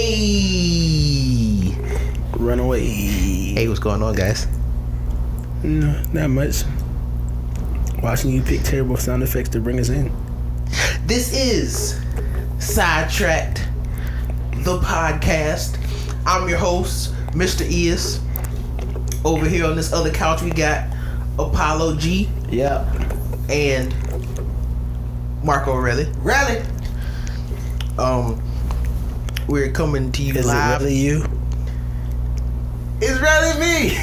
Hey! Run away. Hey, what's going on, guys? No, not much. Watching you pick terrible sound effects to bring us in. This is Sidetrack'd, the podcast. I'm your host, Mr. Ious. Over here on this other couch, we got Apollo G. Yep. And Marco Relli. We're coming to you Is live. it really you? It's really me.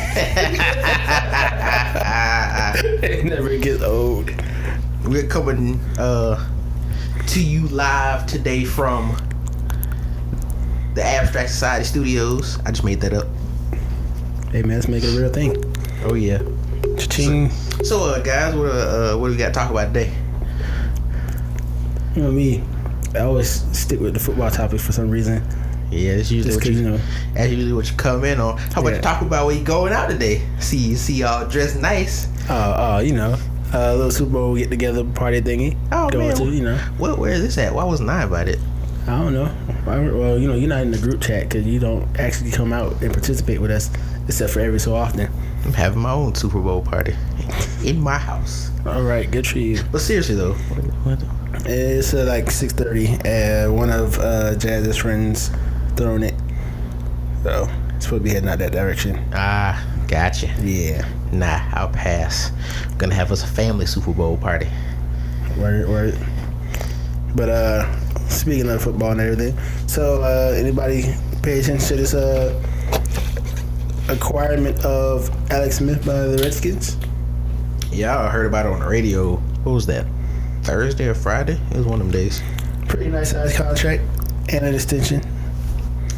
It never gets old. We're coming to you live today from the Abstract Society Studios. I just made that up. Hey man, let's make it a real thing. Oh yeah. Cha-ching. So guys, what do we got to talk about today? You know me, I always stick with the football topic for some reason. Yeah, that's usually Just what 'cause, you you know. That's usually what you come in on. How about you talk about where you going out today? See y'all dressed nice. You know, a little Super Bowl get together party thingy. Oh Going man, to, you know. Where is this at? Why wasn't I invited? I don't know. Well, you know, you're not in the group chat because you don't actually come out and participate with us, except for every so often. I'm having my own Super Bowl party in my house. All right, good for you. But seriously though, what? It's like 6:30. One of Jazz's friends throwing it, so it's supposed to be heading out that direction. Ah, gotcha. Yeah. Nah, I'll pass. I'm gonna have us a family Super Bowl party. Word. But speaking of football and everything, so anybody pay attention to this acquirement of Alex Smith by the Redskins? Yeah, I heard about it on the radio. What was that? Thursday or Friday? It was one of them days. Pretty nice size contract and an extension.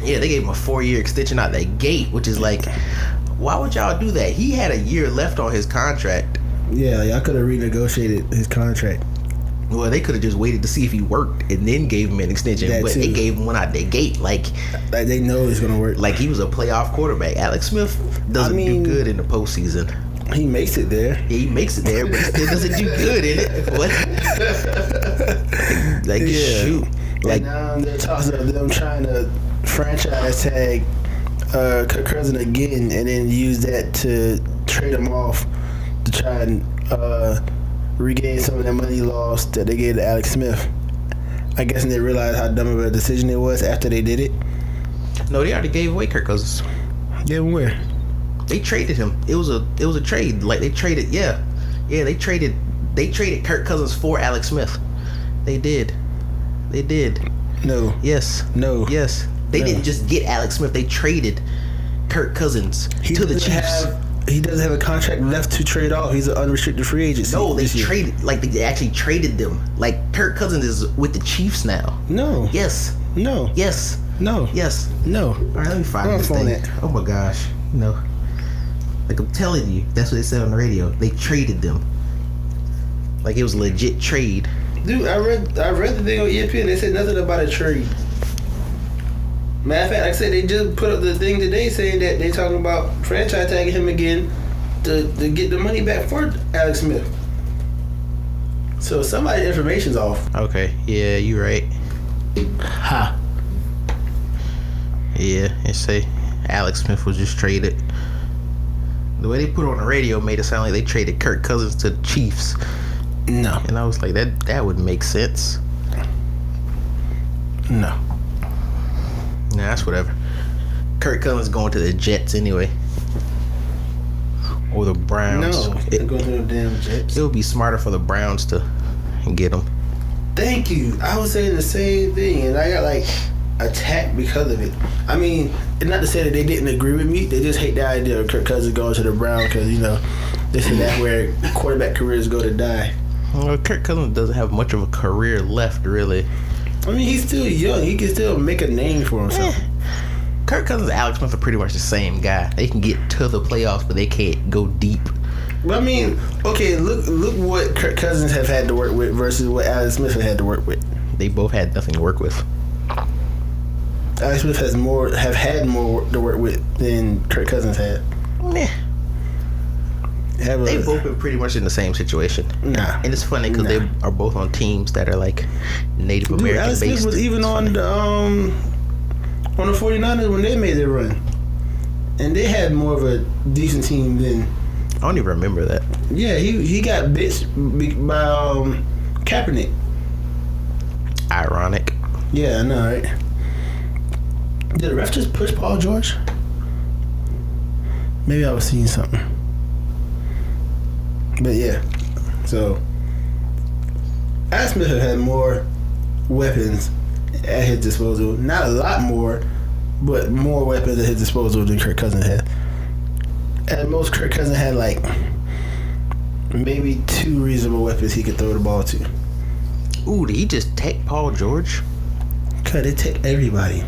Yeah, they gave him a 4-year extension out that gate, which is like, why would y'all do that? He had a year left on his contract. Yeah, y'all could have renegotiated his contract. Well, they could have just waited to see if he worked and then gave him an extension. That but too. they gave him one out the gate, like they know it's gonna work. like he was a playoff quarterback. Alex Smith doesn't do good in the postseason. He makes it there. Yeah, he makes it there, but he still doesn't do good in it. What? Like shoot. Like and now they're talking of them trying to franchise tag Kirk Cousins again, and then use that to trade him off to try and regain some of that money lost that they gave to Alex Smith. I guess they realized how dumb of a decision it was after they did it. no, they already gave away Kirk Cousins. Give him where? They traded him. It was a trade. Like they traded. Yeah. They traded Kirk Cousins for Alex Smith. They did. No. Yes. No. Yes. They No. didn't just get Alex Smith. They traded Kirk Cousins to the Chiefs. He doesn't have a contract left to trade off. He's an unrestricted free agent. No, they traded. Like they actually traded them. Like Kirk Cousins is with the Chiefs now. No. Yes. No. Yes. No. Yes. No. All right, let me find I'm this on thing. it. Oh my gosh. No. Like I'm telling you, that's what they said on the radio. They traded them. Like it was a legit trade. Dude, I read the thing on ESPN. They said nothing about a trade. Matter of fact, like I said, they just put up the thing today saying that they talking about franchise tagging him again to get the money back for Alex Smith. So somebody's information's off. Okay. Yeah, you right. Ha. Yeah, it say Alex Smith was just traded. The way they put it on the radio made it sound like they traded Kirk Cousins to the Chiefs. No. And I was like, that would make sense. No. Nah, that's whatever. Kirk Cousins going to the Jets anyway. Or the Browns. No. Go to the damn Jets. It would be smarter for the Browns to get him. Thank you. I was saying the same thing, and I got like attacked because of it. I mean, it's not to say that they didn't agree with me. They just hate the idea of Kirk Cousins going to the Browns because, you know, this is that where quarterback careers go to die. Well, Kirk Cousins doesn't have much of a career left, really. I mean, he's still young. He can still make a name for himself. Kirk Cousins and Alex Smith are pretty much the same guy. They can get to the playoffs, but they can't go deep. But I mean, okay, look what Kirk Cousins have had to work with versus what Alex Smith have had to work with. They both had nothing to work with. Alex Smith have had more to work with than Kirk Cousins had. Nah. They've both been pretty much in the same situation. Nah. And it's funny because they are both on teams that are like Native American Alex based. Smith was even on the on the 49ers when they made their run. And they had more of a decent team than... I don't even remember that. Yeah, he got bitched by Kaepernick. Ironic. Yeah, I know, right? Did the ref just push Paul George? Maybe I was seeing something. But yeah, so Alex Smith had more weapons at his disposal. Not a lot more, but more weapons at his disposal than Kirk Cousins had. At most, Kirk Cousins had like maybe 2 reasonable weapons he could throw the ball to. Ooh, did he just take Paul George? Cause they take everybody.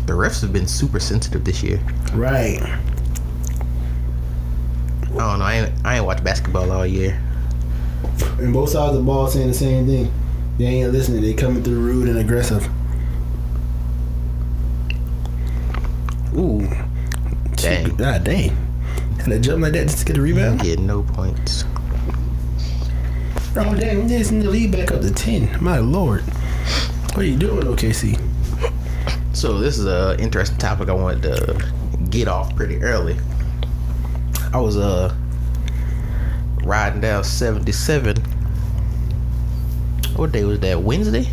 The refs have been super sensitive this year. Right. I don't know. I ain't watched basketball all year. And both sides of the ball saying the same thing. They ain't listening. They coming through rude and aggressive. Ooh. Dang. God dang. Had to jump like that just to get a rebound? Get no points. Oh, dang. We just need to lead back up to 10. My lord. What are you doing, OKC? So this is an interesting topic I wanted to get off pretty early. I was riding down 77. What day was that? Wednesday?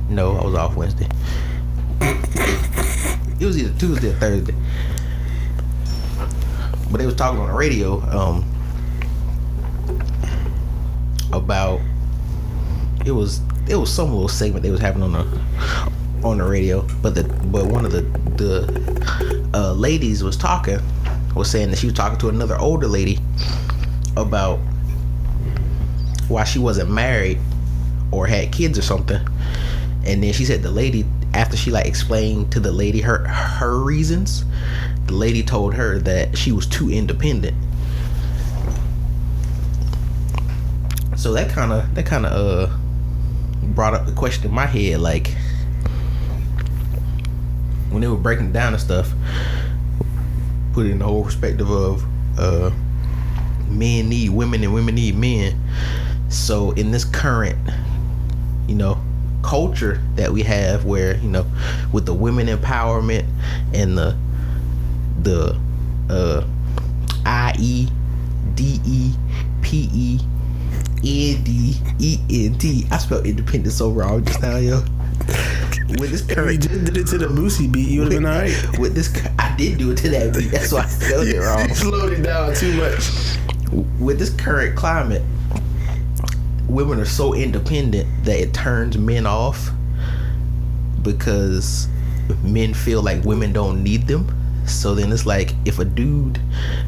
No, I was off Wednesday. It was either Tuesday or Thursday. But they was talking on the radio about it was some little segment they was having on the radio, but one of the ladies was saying that she was talking to another older lady about why she wasn't married or had kids or something, and then she said the lady, after she like explained to the lady her reasons, the lady told her that she was too independent. So that kind of brought up the question in my head, like when they were breaking down and stuff, put it in the whole perspective of men need women and women need men. So in this current, culture that we have, where with the women empowerment and the IEDEPENDENT. I spelled independent so wrong just now, yo. With this current, you just did it to the Boosie beat, you would have been alright. With this, I did do it to that beat. That's why I spelled it wrong. You slowed it down too much. With this current climate, women are so independent that it turns men off because men feel like women don't need them. So then it's like, if a dude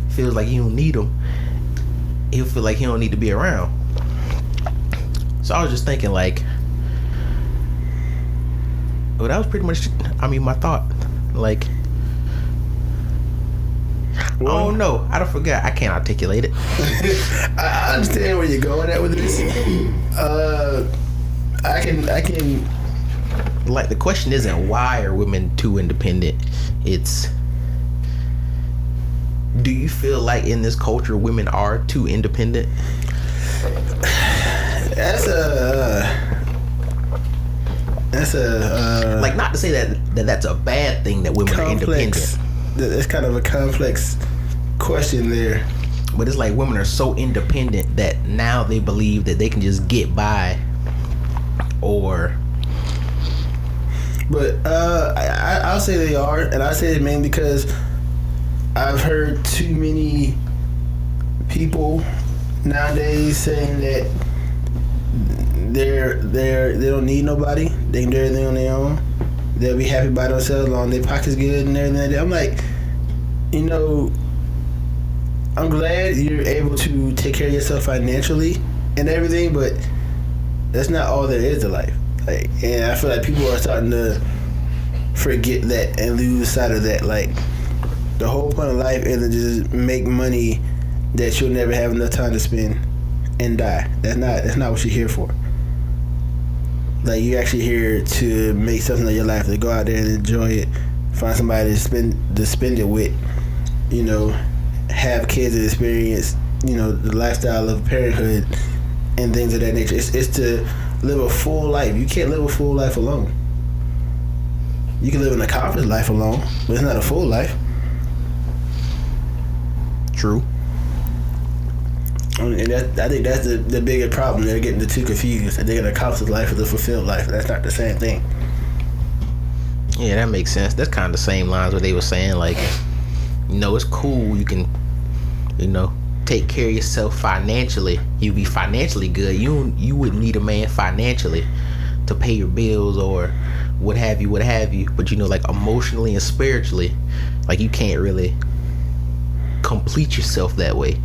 feels like he don't need them, he'll feel like he don't need to be around. So I was just thinking, like, well, that was pretty much, my thought. Like, well, oh no, I don't forget. I can't articulate it. I understand where you're going at with this. I can. Like, the question isn't why are women too independent. It's, do you feel like in this culture women are too independent? That's a like, not to say that's a bad thing that women are independent. It's kind of a complex question there. But it's like women are so independent that now they believe that they can just get by, or. But I'll say they are, and I say it mainly because I've heard too many people nowadays saying that they don't need nobody. They can do everything on their own. They'll be happy by themselves, long their pockets good and everything like that. I'm like, I'm glad you're able to take care of yourself financially and everything, but that's not all there is to life. Like, and I feel like people are starting to forget that and lose sight of that. Like, the whole point of life isn't just make money that you'll never have enough time to spend and die. That's not what you're here for. Like, you're actually here to make something of your life, to go out there and enjoy it, find somebody to spend it with, have kids and experience, the lifestyle of parenthood and things of that nature. It's to live a full life. You can't live a full life alone. You can live an accomplished life alone, but it's not a full life. True. And I think that's the bigger problem. They're getting the two confused. They're gonna accomplished life with a fulfilled life. That's not the same thing. Yeah, that makes sense. That's kind of the same lines what they were saying. Like, it's cool. You can, take care of yourself financially. You be financially good. You wouldn't need a man financially to pay your bills or what have you. But like emotionally and spiritually, like you can't really complete yourself that way.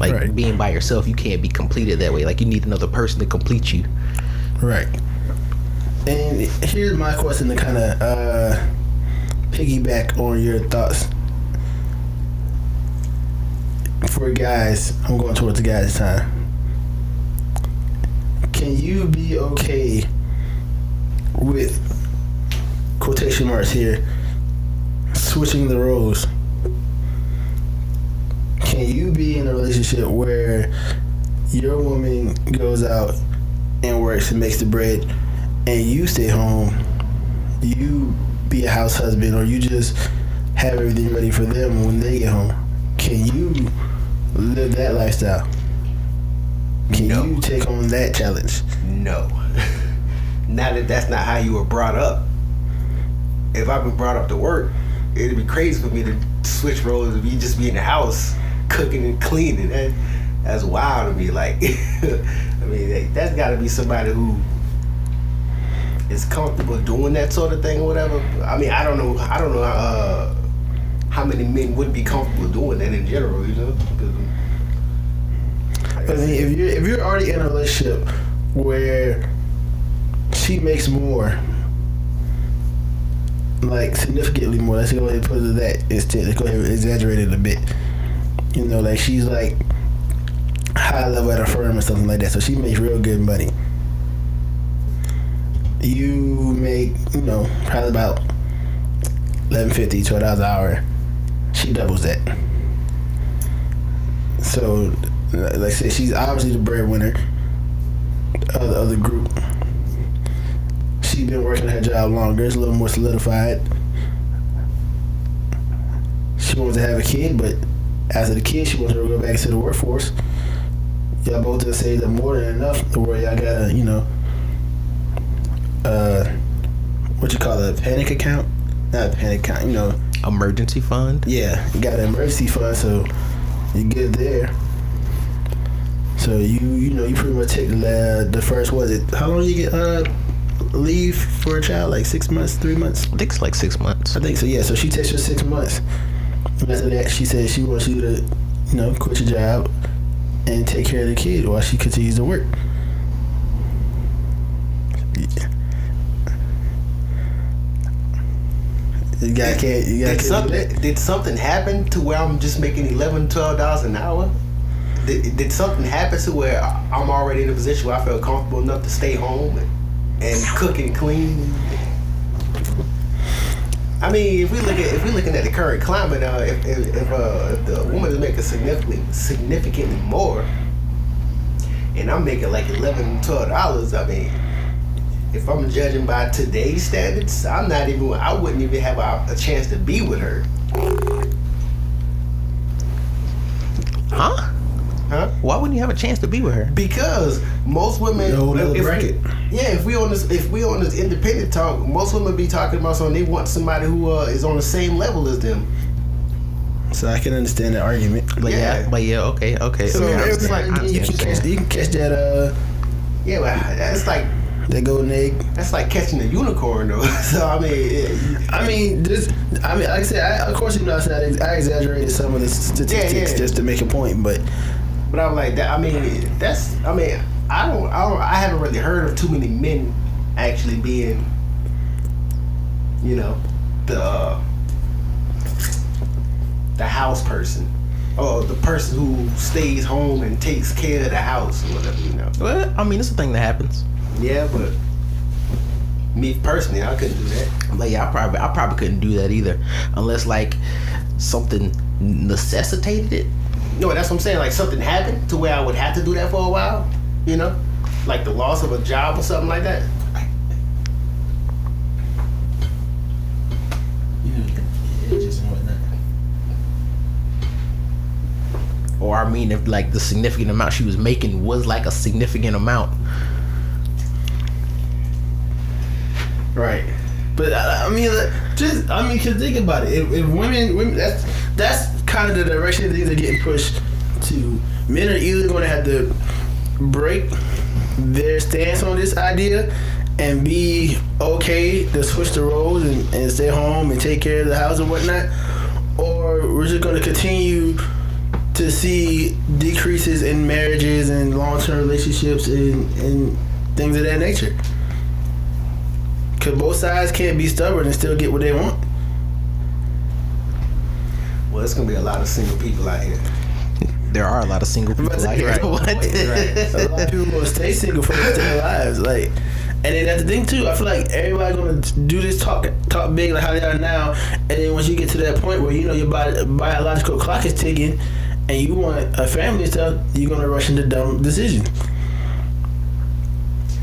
Like right. Being by yourself, you can't be completed that way. Like you need another person to complete you. Right. And here's my question to kind of piggyback on your thoughts. For guys, I'm going towards the guys this time. Can you be okay with, quotation marks here, switching the roles? Can you be in a relationship where your woman goes out and works and makes the bread and you stay home, you be a house husband, or you just have everything ready for them when they get home? Can you live that lifestyle? Can you take on that challenge? No. Now that's not how you were brought up. If I've been brought up to work, it'd be crazy for me to switch roles and you just be in the house cooking and cleaning. That's wild to me. Like, I mean, that's got to be somebody who is comfortable doing that sort of thing or whatever. I mean, I don't know how many men would be comfortable doing that in general, I mean, if you're already in a relationship where she makes more, like significantly more, let's go ahead and put it to that instead. Let's go ahead and exaggerate it a bit. Like she's like high level at a firm or something like that, so she makes real good money. You make, probably about $11.50, $12 an hour. She doubles that. So, like I said, she's obviously the breadwinner of the group. She's been working her job longer. It's a little more solidified. She wants to have a kid, but after the kid, she wants her to go back into the workforce. Y'all both just saved up more than enough to where y'all got what you call it, a panic account? Not a panic account, Emergency fund? Yeah, you got an emergency fund, so you get there. So you pretty much take the first, how long you get leave for a child? Like 6 months, 3 months? I think it's like 6 months. I think so, yeah. So she takes her 6 months. And after that, she says she wants you to, quit your job and take care of the kid while she continues to work. Yeah. Did something happen to where I'm just making $11-12 an hour? Did something happen to where I'm already in a position where I feel comfortable enough to stay home and cook and clean? I mean, if we're looking at the current climate, if the woman is making significantly more, and I'm making like $11-12, I mean, if I'm judging by today's standards, I wouldn't even have a chance to be with her. Huh? Why wouldn't you have a chance to be with her? Because most women, if we on this independent talk, most women be talking about something. They want somebody who is on the same level as them. So I can understand that argument. But okay. So it's like you can catch that. Yeah, but that's like that golden egg. That's like catching a unicorn, though. So I mean, like I said, of course, I exaggerated some of the statistics just to make a point, but I'm like that. I haven't really heard of too many men actually being, the house person, or the person who stays home and takes care of the house or whatever, Well, I mean, it's a thing that happens. Yeah, but me personally, I couldn't do that. Like, yeah, I probably couldn't do that either, unless like something necessitated it. No, that's what I'm saying. Like something happened to where I would have to do that for a while, like the loss of a job or something like that. I mean, if like the significant amount she was making was like a significant amount. Right. But I mean, cause think about it. If women, that's kind of the direction things are getting pushed to. Men are either going to have to break their stance on this idea and be okay to switch the roles and stay home and take care of the house and whatnot, or we're just going to continue to see decreases in marriages and long-term relationships and things of that nature. Because both sides can't be stubborn and still get what they want. Well, it's gonna be a lot of single people out here. There are a lot of single people out here. Right. What? Right. A lot of people gonna stay single for the rest of their lives. Like, and then that's the thing too. I feel like everybody gonna do this talk big like how they are now, and then once you get to that point where you know your biological clock is ticking, and you want a family and stuff, you're gonna rush into dumb decisions.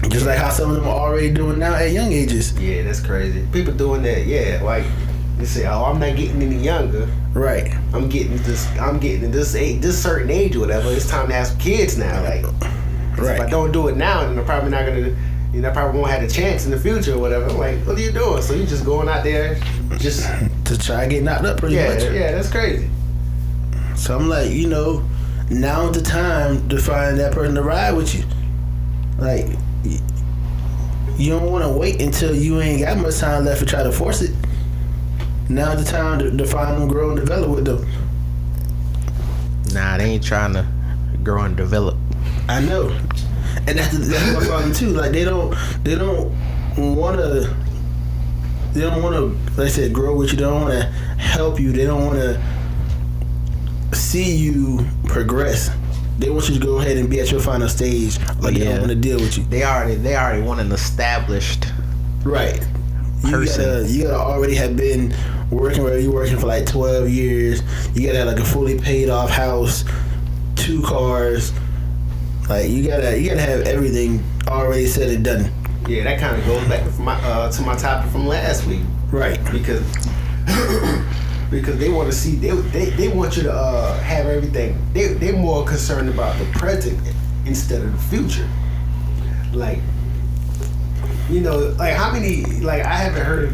Just like how some of them are already doing now at young ages. Yeah, that's crazy. People doing that, yeah, like they say, "Oh, I'm not getting any younger. Right. I'm getting this age, this certain age or whatever. It's time to have some kids now." Like, Right. if I don't do it now, then I'm probably not gonna, I probably won't have a chance in the future or whatever. I'm like, what are you doing? So you just going out there, just To try and get knocked up pretty much. yeah, that's crazy. So I'm like, now's the time to find that person to ride with you. Like, you don't want to wait until you ain't got much time left to try to force it. Now's the time to find them, grow and develop with them. Nah, they ain't trying to grow and develop. I know, and that's my problem too. Like they don't want to. They don't want to, like I said, grow with you. They don't want to help you. They don't want to see you progress. They want you to go ahead and be at your final stage. Like they don't want to deal with you. They already want an established Right. person. You gotta already have been working where you're working for like 12 years. You gotta have like a fully paid off house, 2 cars. Like you gotta have everything already said and done. Yeah, that kind of goes back to my topic from last week. Right. Because they want to see they want you to have everything. They're more concerned about the present instead of the future. Like, like how many, like I haven't heard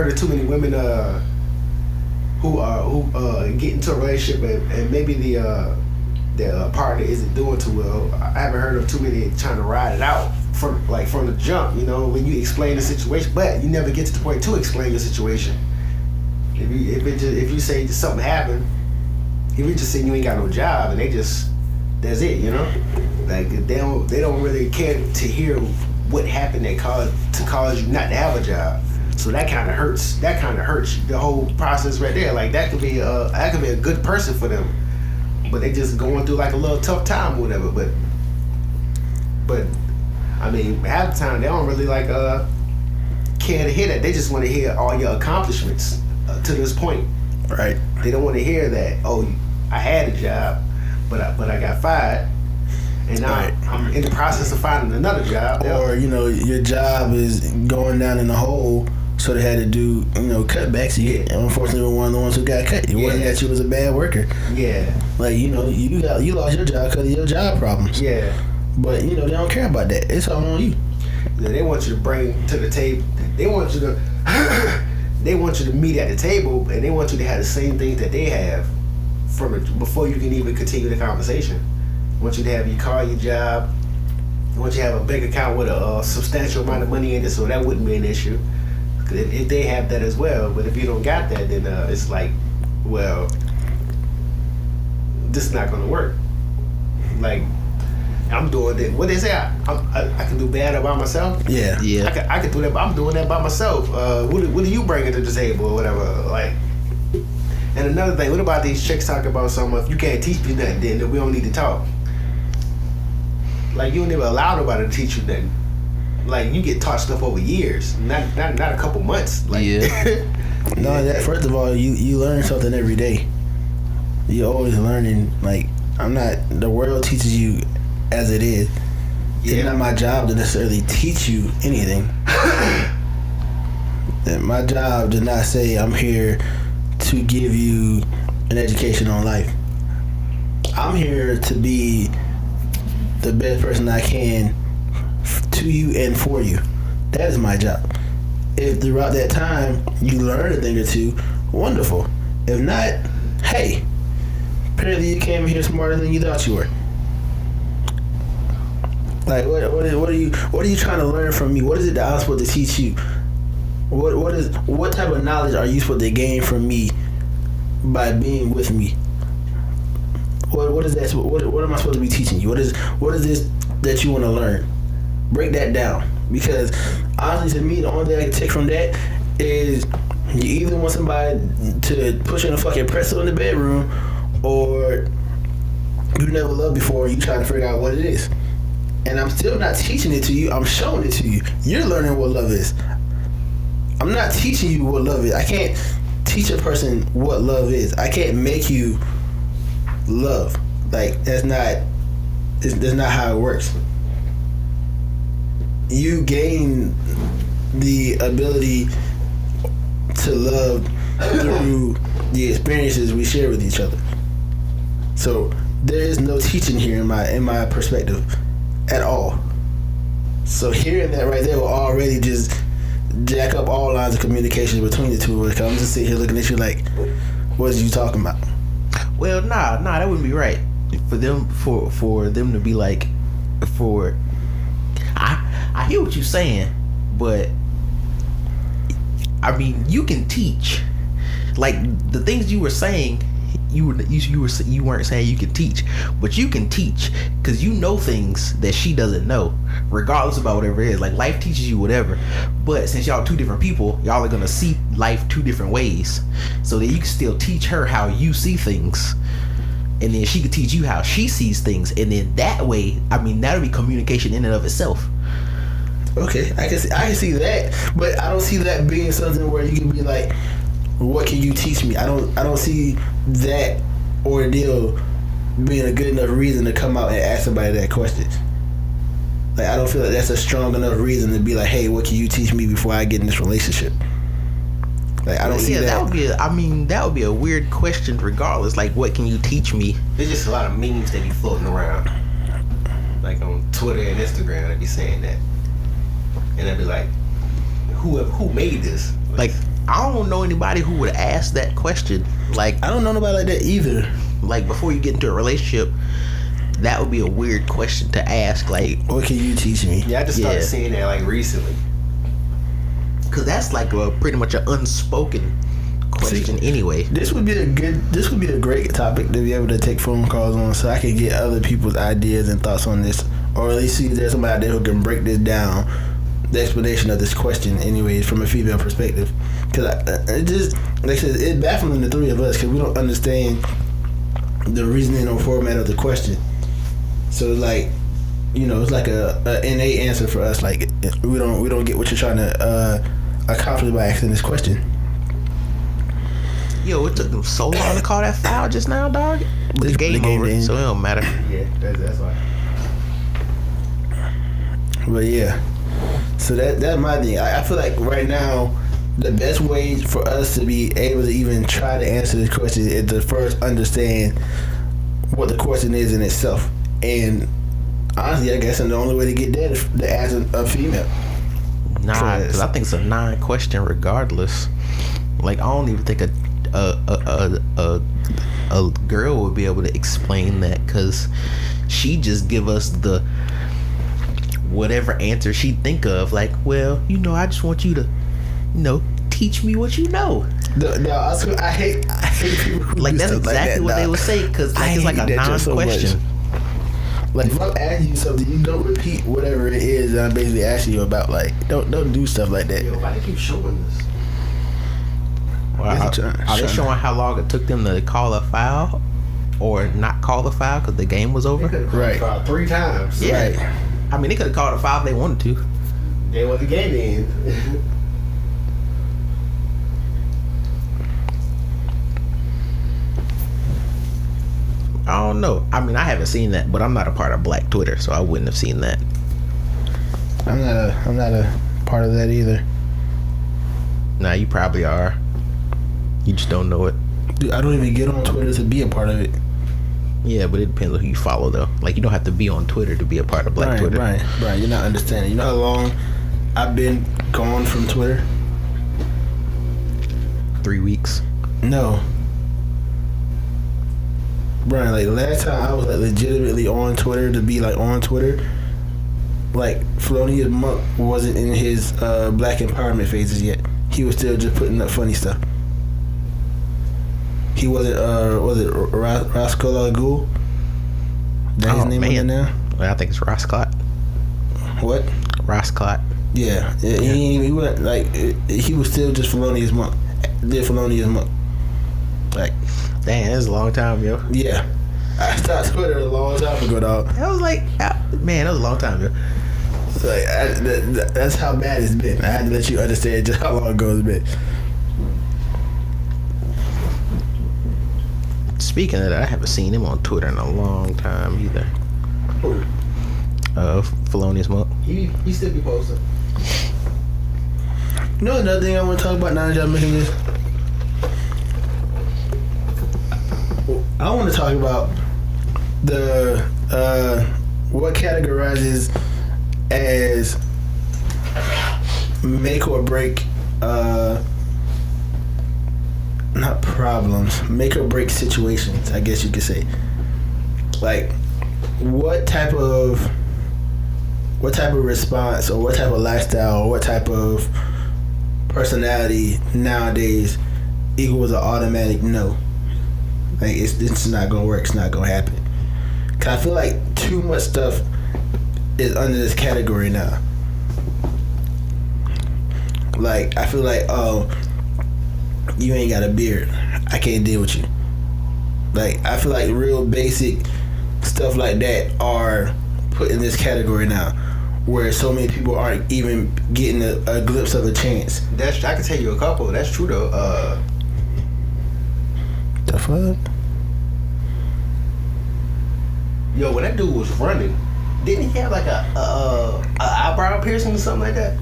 of too many women who get into a relationship and maybe the partner isn't doing too well. I haven't heard of too many trying to ride it out from the jump. When you explain the situation, but you never get to the point to explain your situation. If you say something happened, if you just saying you ain't got no job and that's it, like they don't really care to hear what happened that caused you not to have a job. So that kind of hurts. That kind of hurts the whole process right there. Like that could be a good person for them, but they just going through like a little tough time or whatever. But I mean, half the time they don't really like care to hear that. They just want to hear all your accomplishments to this point. Right. They don't want to hear that. Oh, I had a job, but I got fired, and now I'm in the process of finding another job. Or your job is going down in the hole, so they had to do cutbacks. And unfortunately, you were one of the ones who got cut. It wasn't that you was a bad worker. Yeah. Like you lost your job because of your job problems. Yeah. But they don't care about that. It's all on you. Yeah, they want you to bring to the table. They want you to. They want you to meet at the table, and they want you to have the same things that they have before you can even continue the conversation. They want you to have your car, your job. They want you to have a bank account with a substantial amount of money in it, so that wouldn't be an issue. If they have that as well, but if you don't got that, then it's like, well, this is not going to work. Like, I'm doing it. What they say? I can do bad by myself. Yeah. I can do that. But I'm doing that by myself. What are you bringing to the table or whatever? Like, and another thing. What about these chicks talking about something? If you can't teach me nothing, then we don't need to talk. Like you don't even allow nobody to teach you nothing. Like you get taught stuff over years, not a couple months. Like, No, that first of all, you learn something every day. You're always learning. Like the world teaches you as it is. It's not my job to necessarily teach you anything. And my job did not say I'm here to give you an education on life. I'm here to be the best person I can to you and for you. That is my job. If throughout that time you learn a thing or two, wonderful. If not, hey, apparently you came here smarter than you thought you were. Like, what are you trying to learn from me? What is it that I'm supposed to teach you? What type of knowledge are you supposed to gain from me by being with me? What is that? What am I supposed to be teaching you? What is this that you want to learn? Break that down. Because honestly, to me, the only thing I can take from that is you either want somebody to push in a fucking pretzel in the bedroom, or you never loved before and you trying to figure out what it is. And I'm still not teaching it to you. I'm showing it to you. You're learning what love is. I'm not teaching you what love is. I can't teach a person what love is. I can't make you love. Like, that's not how it works. You gain the ability to love through the experiences we share with each other. So there is no teaching here in my perspective at all. So hearing that right there will already just jack up all lines of communication between the two of us. I'm just sitting here looking at you like, what is you talking about? Well, nah, that wouldn't be right. For them to be like, I hear what you're saying, but I mean, you can teach. Like, the things you were saying, you weren't saying you can teach, but you can teach because you know things that she doesn't know, regardless about whatever it is. Like, life teaches you whatever, but since y'all two different people, y'all are gonna see life two different ways, so that you can still teach her how you see things, and then she could teach you how she sees things, and then that way, I mean, that'll be communication in and of itself. Okay, I can see that, but I don't see that being something where you can be like, what can you teach me? I don't see that ordeal being a good enough reason to come out and ask somebody that question. Like, I don't feel like that's a strong enough reason to be like, hey, what can you teach me before I get in this relationship? Like, I don't see that. That would be a weird question regardless. Like, what can you teach me? There's just a lot of memes that be floating around, like on Twitter and Instagram. They be saying that, and I'd be like, who made this? Like, I don't know anybody who would ask that question. Like, I don't know nobody like that either. Like, before you get into a relationship, that would be a weird question to ask. Like, what can you teach me? Yeah, I just started seeing that like recently. Cause that's like pretty much an unspoken question anyway. This would be a great topic to be able to take phone calls on, so I could get other people's ideas and thoughts on this, or at least see if there's somebody out there who can break this down, the explanation of this question, anyways, from a female perspective. Because it just, like I said, it's baffling the three of us because we don't understand the reasoning or format of the question. So it's like, you know, it's like a innate answer for us. Like, we don't get what you're trying to accomplish by asking this question. Yo, it took them so long to call that foul just now, dog. But the game over, so it don't matter. Yeah, that's why. But yeah, so that's my thing. I feel like right now, the best way for us to be able to even try to answer this question is to first understand what the question is in itself. And honestly, I guess the only way to get that is to ask a female. Nah, because I think it's a non-question regardless. Like, I don't even think a girl would be able to explain that, because she just give us the whatever answer she think of. Like, well, you know, I just want you to, you know, teach me what you know. I hate people who like, do that's stuff exactly like that, what they would say, because like, it's like a non-question. Like, if I'm asking you something, you don't repeat whatever it is that I'm basically asking you about. Like, don't do stuff like that. Yo, why do you keep showing this? Well, are they showing how long it took them to call a foul or not call a foul because the game was over? Right. Foul 3 times. Yeah. Right. I mean, they could have called a foul if they wanted to. They want the game to end. I don't know. I mean, I haven't seen that, but I'm not a part of Black Twitter, so I wouldn't have seen that. I'm not a part of that either. Nah, you probably are. You just don't know it. Dude, I don't even get on Twitter to be a part of it. Yeah, but it depends on who you follow, though. Like, you don't have to be on Twitter to be a part of Black Twitter. Brian, you're not understanding. You know how long I've been gone from Twitter? 3 weeks. No. Brian, like, last time I was, like, legitimately on Twitter to be, like, on Twitter, like, Felonious Monk wasn't in his black empowerment phases yet. He was still just putting up funny stuff. He wasn't, was it Roscoe Ghoul? That his name on there now? Well, I think it's Rosclot. What? Rosclot. Yeah. He wasn't, like, he was still just Felonious Monk. Did Felonious Monk. Like, dang, that's a long time, yo. Yeah. I started Twitter a long time ago, dog. That was like, man, that was a long time, yo. Like, that's how bad it's been. I had to let you understand just how long ago it's been. Speaking of that, I haven't seen him on Twitter in a long time either. Who? Felonious Monk. He still be posting. You know another thing I want to talk about now that y'all making this? I want to talk about the what categorizes as make or break not problems, make or break situations, I guess you could say. Like, what type of response or what type of lifestyle or what type of personality nowadays equals an automatic no. Like, it's not gonna work, it's not gonna happen. Cause I feel like too much stuff is under this category now. Like, I feel like, oh, you ain't got a beard, I can't deal with you. Like, I feel like real basic stuff like that are put in this category now, where so many people aren't even getting a glimpse of a chance. I can tell you a couple. That's true though. The fuck? Yo, when that dude was running, didn't he have like a eyebrow piercing or something like that?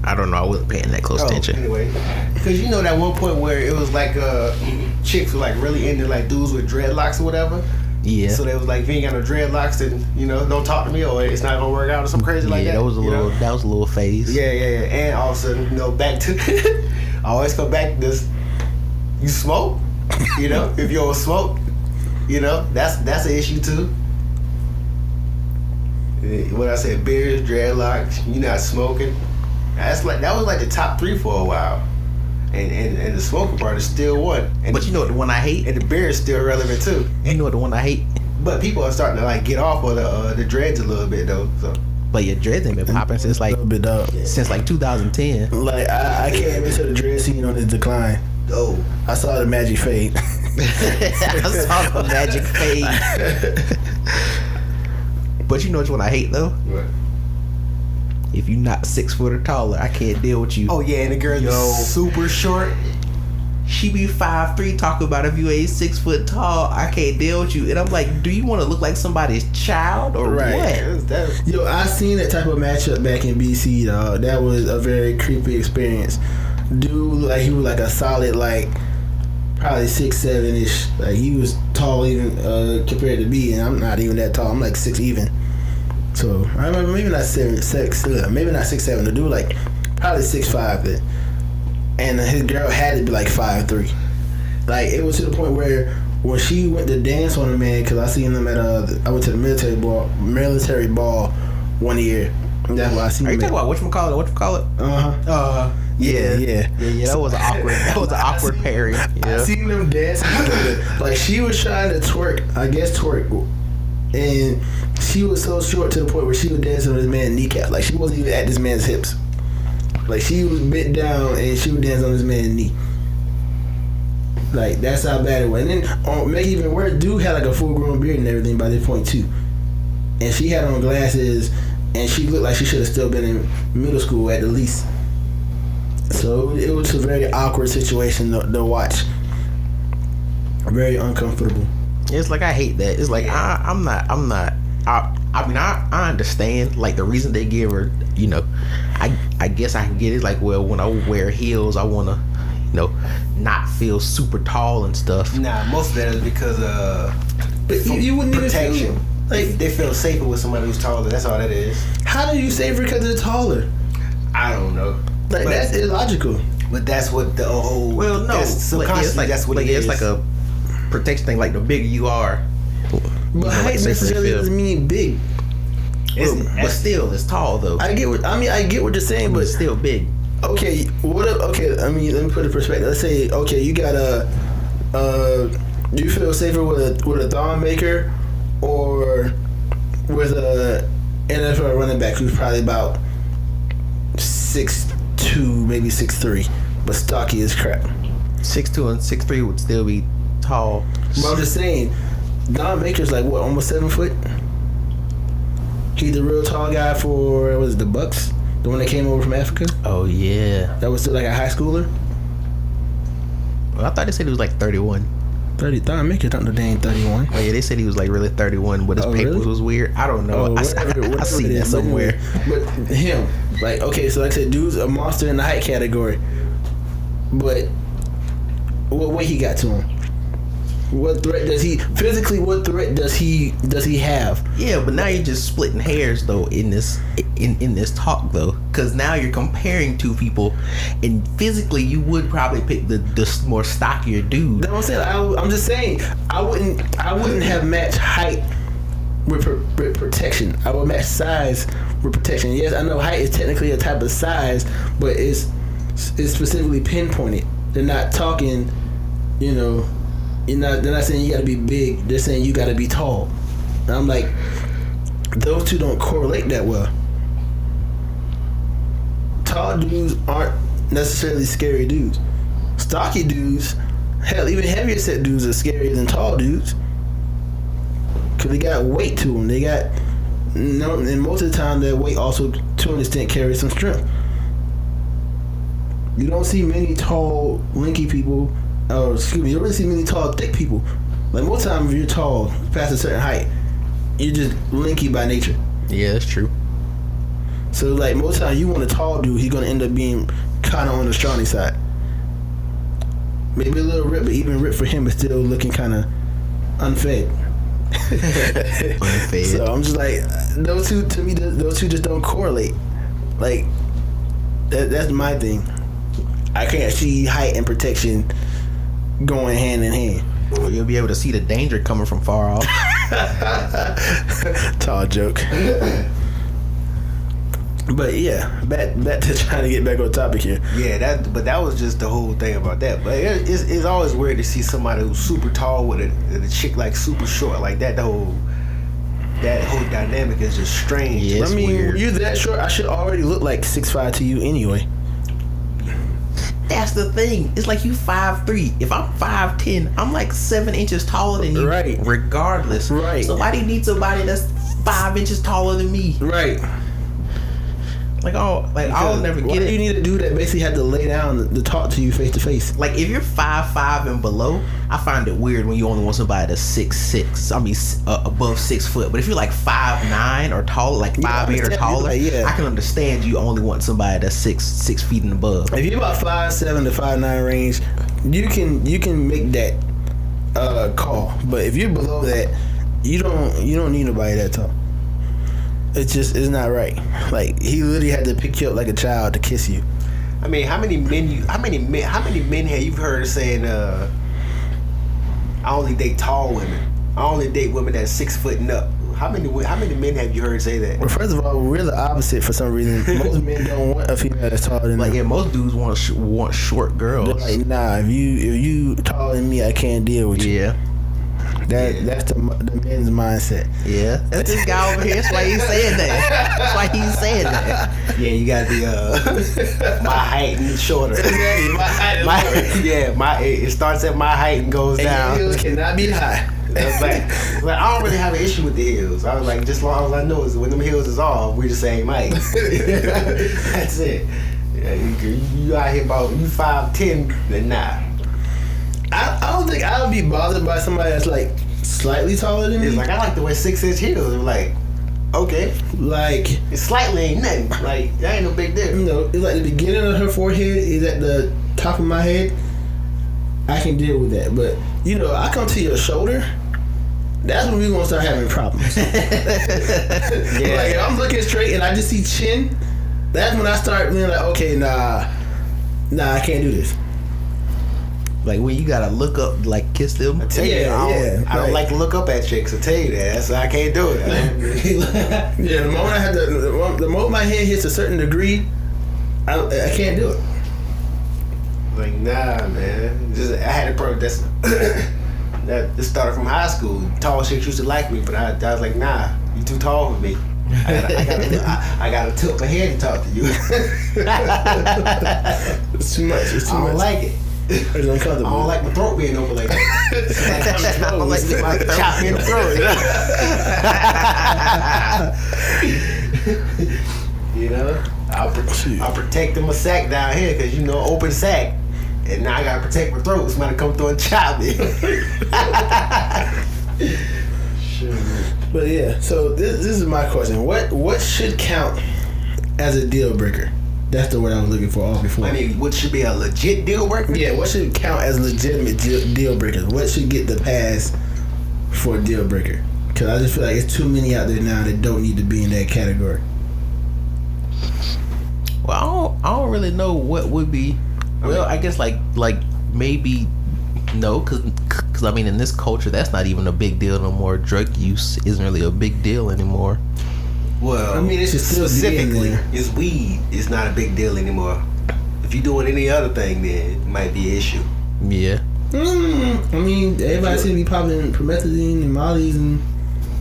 I don't know. I wasn't paying that close attention. Anyway, because you know that one point where it was like chicks were like really into like dudes with dreadlocks or whatever. Yeah. So they was like, if you ain't got no dreadlocks, then don't talk to me, or it's not gonna work out, or something crazy like that. Yeah, that was a little phase. Yeah. And all of a sudden, back to I always come back to this. You smoke, if you don't smoke, that's an issue too. When I said beards, dreadlocks, you not smoking. That was like the top 3 for a while, and the smoking part is still one. But you know what the one I hate? And the beard is still relevant too. You know what the one I hate? But people are starting to like get off of the dreads a little bit though. So. But your dreads ain't been popping since like 2010. Like I can't even tell the dread scene on its decline. Oh, I saw the magic fade. I saw the magic fade. But you know which one I hate though? What? If you not 6 foot or taller, I can't deal with you. Oh yeah, and the girl is super short. She be 5'3", talking about if you ain't 6 foot tall, I can't deal with you. And I'm like, do you want to look like somebody's child or what? Yo, I seen that type of matchup back in BC, dog. That was a very creepy experience. Dude, like, he was like a solid, like, probably 6'7" ish. Like, he was tall even compared to me, and I'm not even that tall. I'm like 6 even. So I remember maybe not 6'7". The dude like probably 6'5", then. And his girl had to be like 5'3". Like, it was to the point where when she went to dance on a man, because I seen them at I went to the military ball one year. And that's why I seen. Are you talking about whatchamacallit? Yeah. That was an awkward pairing. Yeah. I seen them dancing. Like, she was trying to twerk, and she was so short to the point where she was dancing on this man's kneecap. Like, she wasn't even at this man's hips. Like, she was bent down and she was dancing on this man's knee. Like, that's how bad it was. And then, make it even worse, dude had like a full-grown beard and everything by this point too. And she had on glasses, and she looked like she should have still been in middle school at the least. So it was a very awkward situation to watch. Very uncomfortable. It's like, I hate that. It's like, I understand, like, the reason they give her, I guess I can get it. Like, well, when I wear heels, I want to, not feel super tall and stuff. Nah, most of that is because But you wouldn't even protection. feel like They feel safer with somebody who's taller. That's all that is. how do you safer because they're taller? I don't know. Like But- that's illogical. But that's what the whole. Well, no, that's subconsciously, that's what it is. It's like a protection thing. Like the bigger you are, But height safer necessarily feel. doesn't mean big. but still, it's tall though. I get what you're saying, But but it's still big. okay, let me put it in perspective. Let's say, okay, you got do you feel safer with a thumb maker or with a NFL running back who's probably about 6'2", maybe 6'3", but stocky as crap? 6'2" and 6'3" would still be tall. But I'm just saying, Don Baker's like what, almost 7 foot? He's the real tall guy for what was it, the Bucks? The one that came over from Africa? Oh yeah. That was still like a high schooler? Well, I thought they said he was like 31. 30. Don Baker don't know they ain't 31. Oh yeah, they said he was like really 31, but his papers really? was weird. I don't know. I whatever see it that is, somewhere. But him, like, okay, so like I said, dude's a monster in the height category. But what weight he got to him? What threat does he physically? What threat does he have? Yeah, but now you're just splitting hairs though in this talk though, because now you're comparing two people, and physically you would probably pick the more stockier dude. That's what I'm saying. I'm just saying I wouldn't have matched height with protection. I would match size with protection. Yes, I know height is technically a type of size, but it's specifically pinpointed. They're not talking, they're not saying you gotta be big, they're saying you gotta be tall. And I'm like, those two don't correlate that well. Tall dudes aren't necessarily scary dudes. Stocky dudes, hell, even heavier set dudes are scarier than tall dudes. Cause they got weight to them. They got, and most of the time that weight also to an extent carries some strength. You don't see many tall, lanky people. You don't really see many tall, thick people. Like most times, if you're tall, past a certain height, you're just lanky by nature. Yeah, that's true. So like most times, you want a tall dude, he's gonna end up being kind of on the scrawny side. Maybe a little ripped, but even ripped for him is still looking kind of unfed. Unfed. So I'm just like, those two to me, those two just don't correlate. Like that's my thing. I can't see height and protection going hand in hand. Well, you'll be able to see the danger coming from far off. Tall joke. But yeah, back to trying to get back on topic here. Yeah, that was just the whole thing about that. But it's always weird to see somebody who's super tall with a chick like super short like that. That whole dynamic is just strange. Yeah, it's I mean, weird. you're that short, I should already look like 6'5" to you anyway. That's the thing. It's like you 5'3". If I'm 5'10", I'm like 7 inches taller than you. Right. Regardless. Right. So why do you need somebody that's 5 inches taller than me? Right. I'll never Why get do it. you need a dude that basically had to lay down to talk to you face to face? Like if you're 5'5" and below, I find it weird when you only want somebody that's 6'6". I mean, above 6 foot. But if you're like 5'9" or taller, like 5'8" or taller, I can understand you only want somebody that's 6 feet and above. If you're about 5'7" to 5'9" range, you can make that call. But if you're below that, you don't need nobody that tall. It's not right. Like he literally had to pick you up like a child to kiss you. I mean, how many men have you heard saying, I only date tall women. I only date women that's 6 foot and up. How many men have you heard say that? Well, first of all, we're the opposite for some reason. Most men don't want a female that's taller than them. Like yeah, most dudes want short girls. They're like, nah, if you taller than me, I can't deal with you. Yeah. That's the men's mindset. Yeah. That's this guy over here. That's why he's saying that. That's why he's saying that. Yeah, you got the my height and shorter. It starts at my height and goes down. And heels cannot be high. That's like I don't really have an issue with the heels. I was like, just as long as I know is when them heels is off, we the same height. That's it. Yeah, you out here about you 5'10", then nah. I don't think I would be bothered by somebody that's like slightly taller than me. It's like I like to wear 6-inch heels. I'm like, okay, Like, it slightly ain't nothing. Like that ain't no big deal. it's like the beginning of her forehead is at the top of my head, I can deal with that. But you know, I come to your shoulder. That's when we gonna start having problems. Like if I'm looking straight and I just see chin, that's when I start being like, okay, nah, I can't do this. Like when you gotta look up, like kiss them. I tell you, I don't like to look up at chicks. I tell you that, so I can't do it. Yeah, the moment the moment my head hits a certain degree, I can't do it. Like nah, man. I had a pro that's that started from high school. Tall chicks used to like me, but I was like, nah, you too tall for me. I gotta tilt my head to talk to you. It's too much. I don't like it. It's uncomfortable. I don't like my throat being open like that. I don't like to chop me in the throat. You know, I'll protect my sack down here because you know open sack, and now I gotta protect my throat. Somebody come through and chop me. Sure. But yeah, so this is my question. What should count as a deal breaker? That's the word I was looking for all before. I mean, what should be a legit deal breaker? Yeah, what should count as legitimate deal breakers? What should get the pass for a deal breaker? Because I just feel like it's too many out there now that don't need to be in that category. Well, I don't really know what would be. Well, I guess like maybe no, because I mean in this culture that's not even a big deal no more. Drug use isn't really a big deal anymore. Well, I mean, it's just still specifically, is weed is not a big deal anymore. If you're doing any other thing, then it might be an issue. Yeah. I mean, everybody seems to be popping promethazine and mollies and.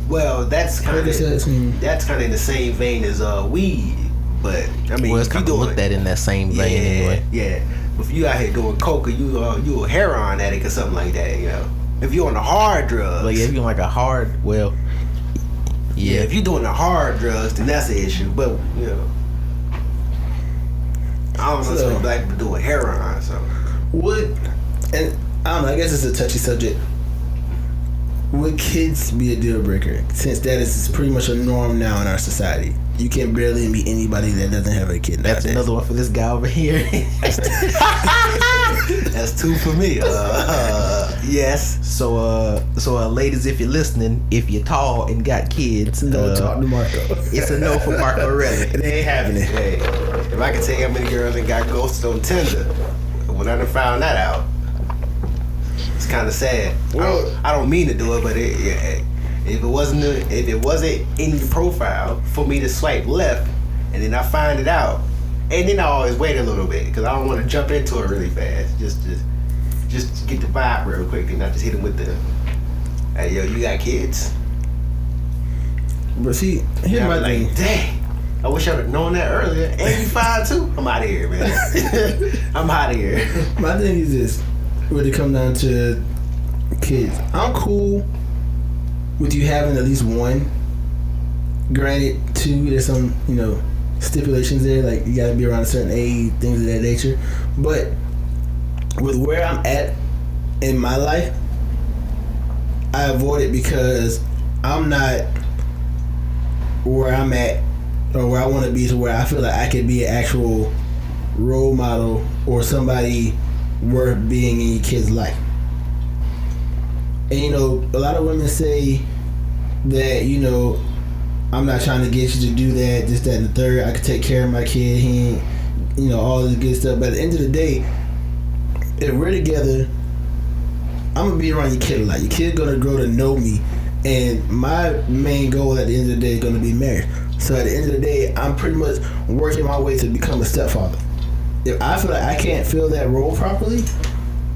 Well, that's kind of in the same vein as weed, but I mean, well, it's kind of looked at in that same vein anyway. Yeah. If you out here doing coke or you a heroin addict or something like that, you know. If you're on the hard drugs, like if you're like a hard, well. Yeah, if you're doing the hard drugs, then that's an issue. But you know, I don't know some black people doing heroin. So and I don't know. I guess it's a touchy subject. Would kids be a deal breaker? Since that is pretty much a norm now in our society. You can barely meet anybody that doesn't have a kid. That's another one for this guy over here. That's two for me. Yes. So ladies, if you're listening, if you're tall and got kids, don't talk to Marco. It's a no for Marco Relli. It ain't happening. Hey, if I could tell you how many girls that got ghosted on Tinder, when I done found that out, it's kind of sad. Well, I don't mean to do it, but if it wasn't in the profile for me to swipe left, and then I find it out, and then I always wait a little bit because I don't want to jump into it really fast. Just get the vibe real quick, and I just hit him with the, "Hey, yo, you got kids?" But see, here's my thing. Like, dang, I wish I would have known that earlier. And you fine too. I'm out of here, man. I'm out of here. My thing is this: when it comes down to kids, I'm cool with you having at least one. Granted, two, there's some, stipulations there, like you gotta be around a certain age, things of that nature. But with where I'm at in my life, I avoid it because I'm not where I'm at or where I want to be to where I feel like I could be an actual role model or somebody worth being in your kid's life. And a lot of women say that, I'm not trying to get you to do that, this, that, and the third. I could take care of my kid. He ain't, all this good stuff. But at the end of the day, if we're together, I'm going to be around your kid a lot. Your kid's going to grow to know me. And my main goal at the end of the day is going to be married. So at the end of the day, I'm pretty much working my way to become a stepfather. If I feel like I can't fill that role properly,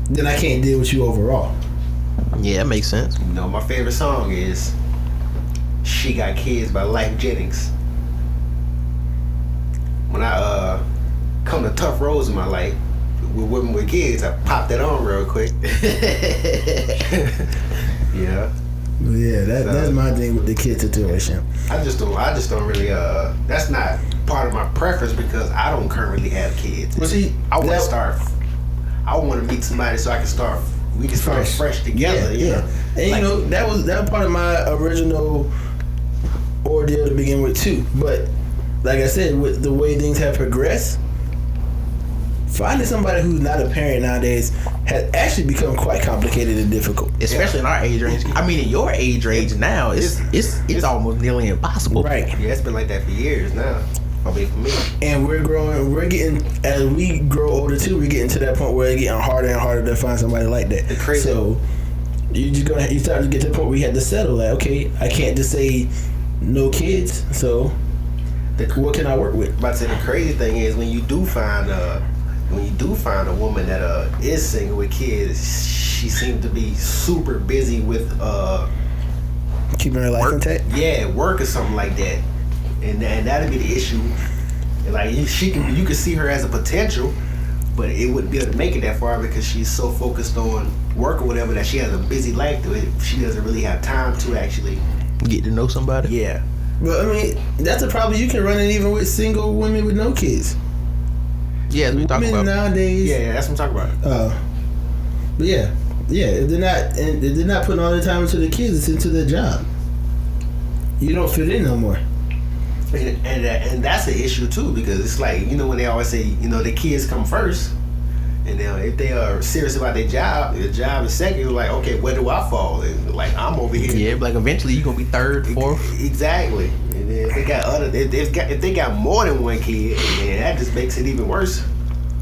then I can't deal with you overall. Yeah, that makes sense. My favorite song is "She Got Kids" by Lyfe Jennings. When I come to tough roads in my life with women with kids, I pop that on real quick. Yeah. Yeah, that's my thing with the kid situation. I just don't really that's not part of my preference because I don't currently have kids. Well, see, I want to meet somebody so I can start. We can start fresh together. Yeah. And that was part of my original ordeal to begin with too. But like I said, with the way things have progressed, finding somebody who's not a parent nowadays has actually become quite complicated and difficult. Especially in our age range. I mean, in your age range now, it's almost nearly impossible. Right. Yeah, it's been like that for years now. I mean, for me. And as we grow older too, we're getting to that point where it's getting harder and harder to find somebody like that. It's crazy. So you start to get to the point where you have to settle. Like, okay, I can't just say no kids. So what can I work with? But the crazy thing is when you do find a woman that is single with kids, she seems to be super busy with Keeping her life intact. Yeah, work or something like that, and that'd be the issue. Like you can see her as a potential, but it wouldn't be able to make it that far because she's so focused on work or whatever that she has a busy life to it. She doesn't really have time to actually Get to know somebody. Yeah. Well, I mean, that's a problem you can run it even with single women with no kids. Yeah, we talking Women about. nowadays. Yeah, that's what I'm talking about. But yeah, if they're not putting all their time into the kids, it's into their job. You don't fit in no more. And that's the issue too, because it's like, when they always say, the kids come first, and if they are serious about their job is second. It's like, okay, where do I fall? And like, I'm over here. Yeah, like eventually you're gonna be third, fourth. Exactly. And then if they got more than one kid, man, that just makes it even worse.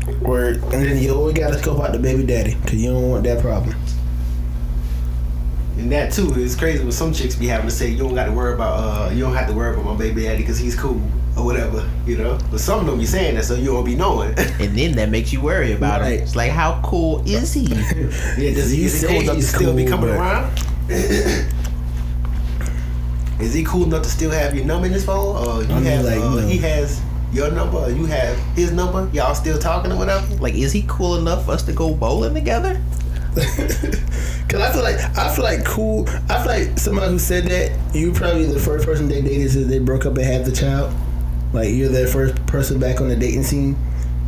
And then you always gotta scope out the baby daddy because you don't want that problem. And that too is crazy when some chicks be having to say you don't have to worry about my baby daddy because he's cool or whatever, But some of them be saying that so you don't be knowing. And then that makes you worry about Right. it. It's like, how cool is he? Yeah, is he say cool enough to he's still be cool, coming but- around? Is he cool enough to still have your number in his phone? Or he has your number or you have his number? Y'all still talking or whatever? Like, is he cool enough for us to go bowling together? Cause I feel like somebody who said that, you probably the first person they dated since they broke up and had the child. Like you're their first person back on the dating scene,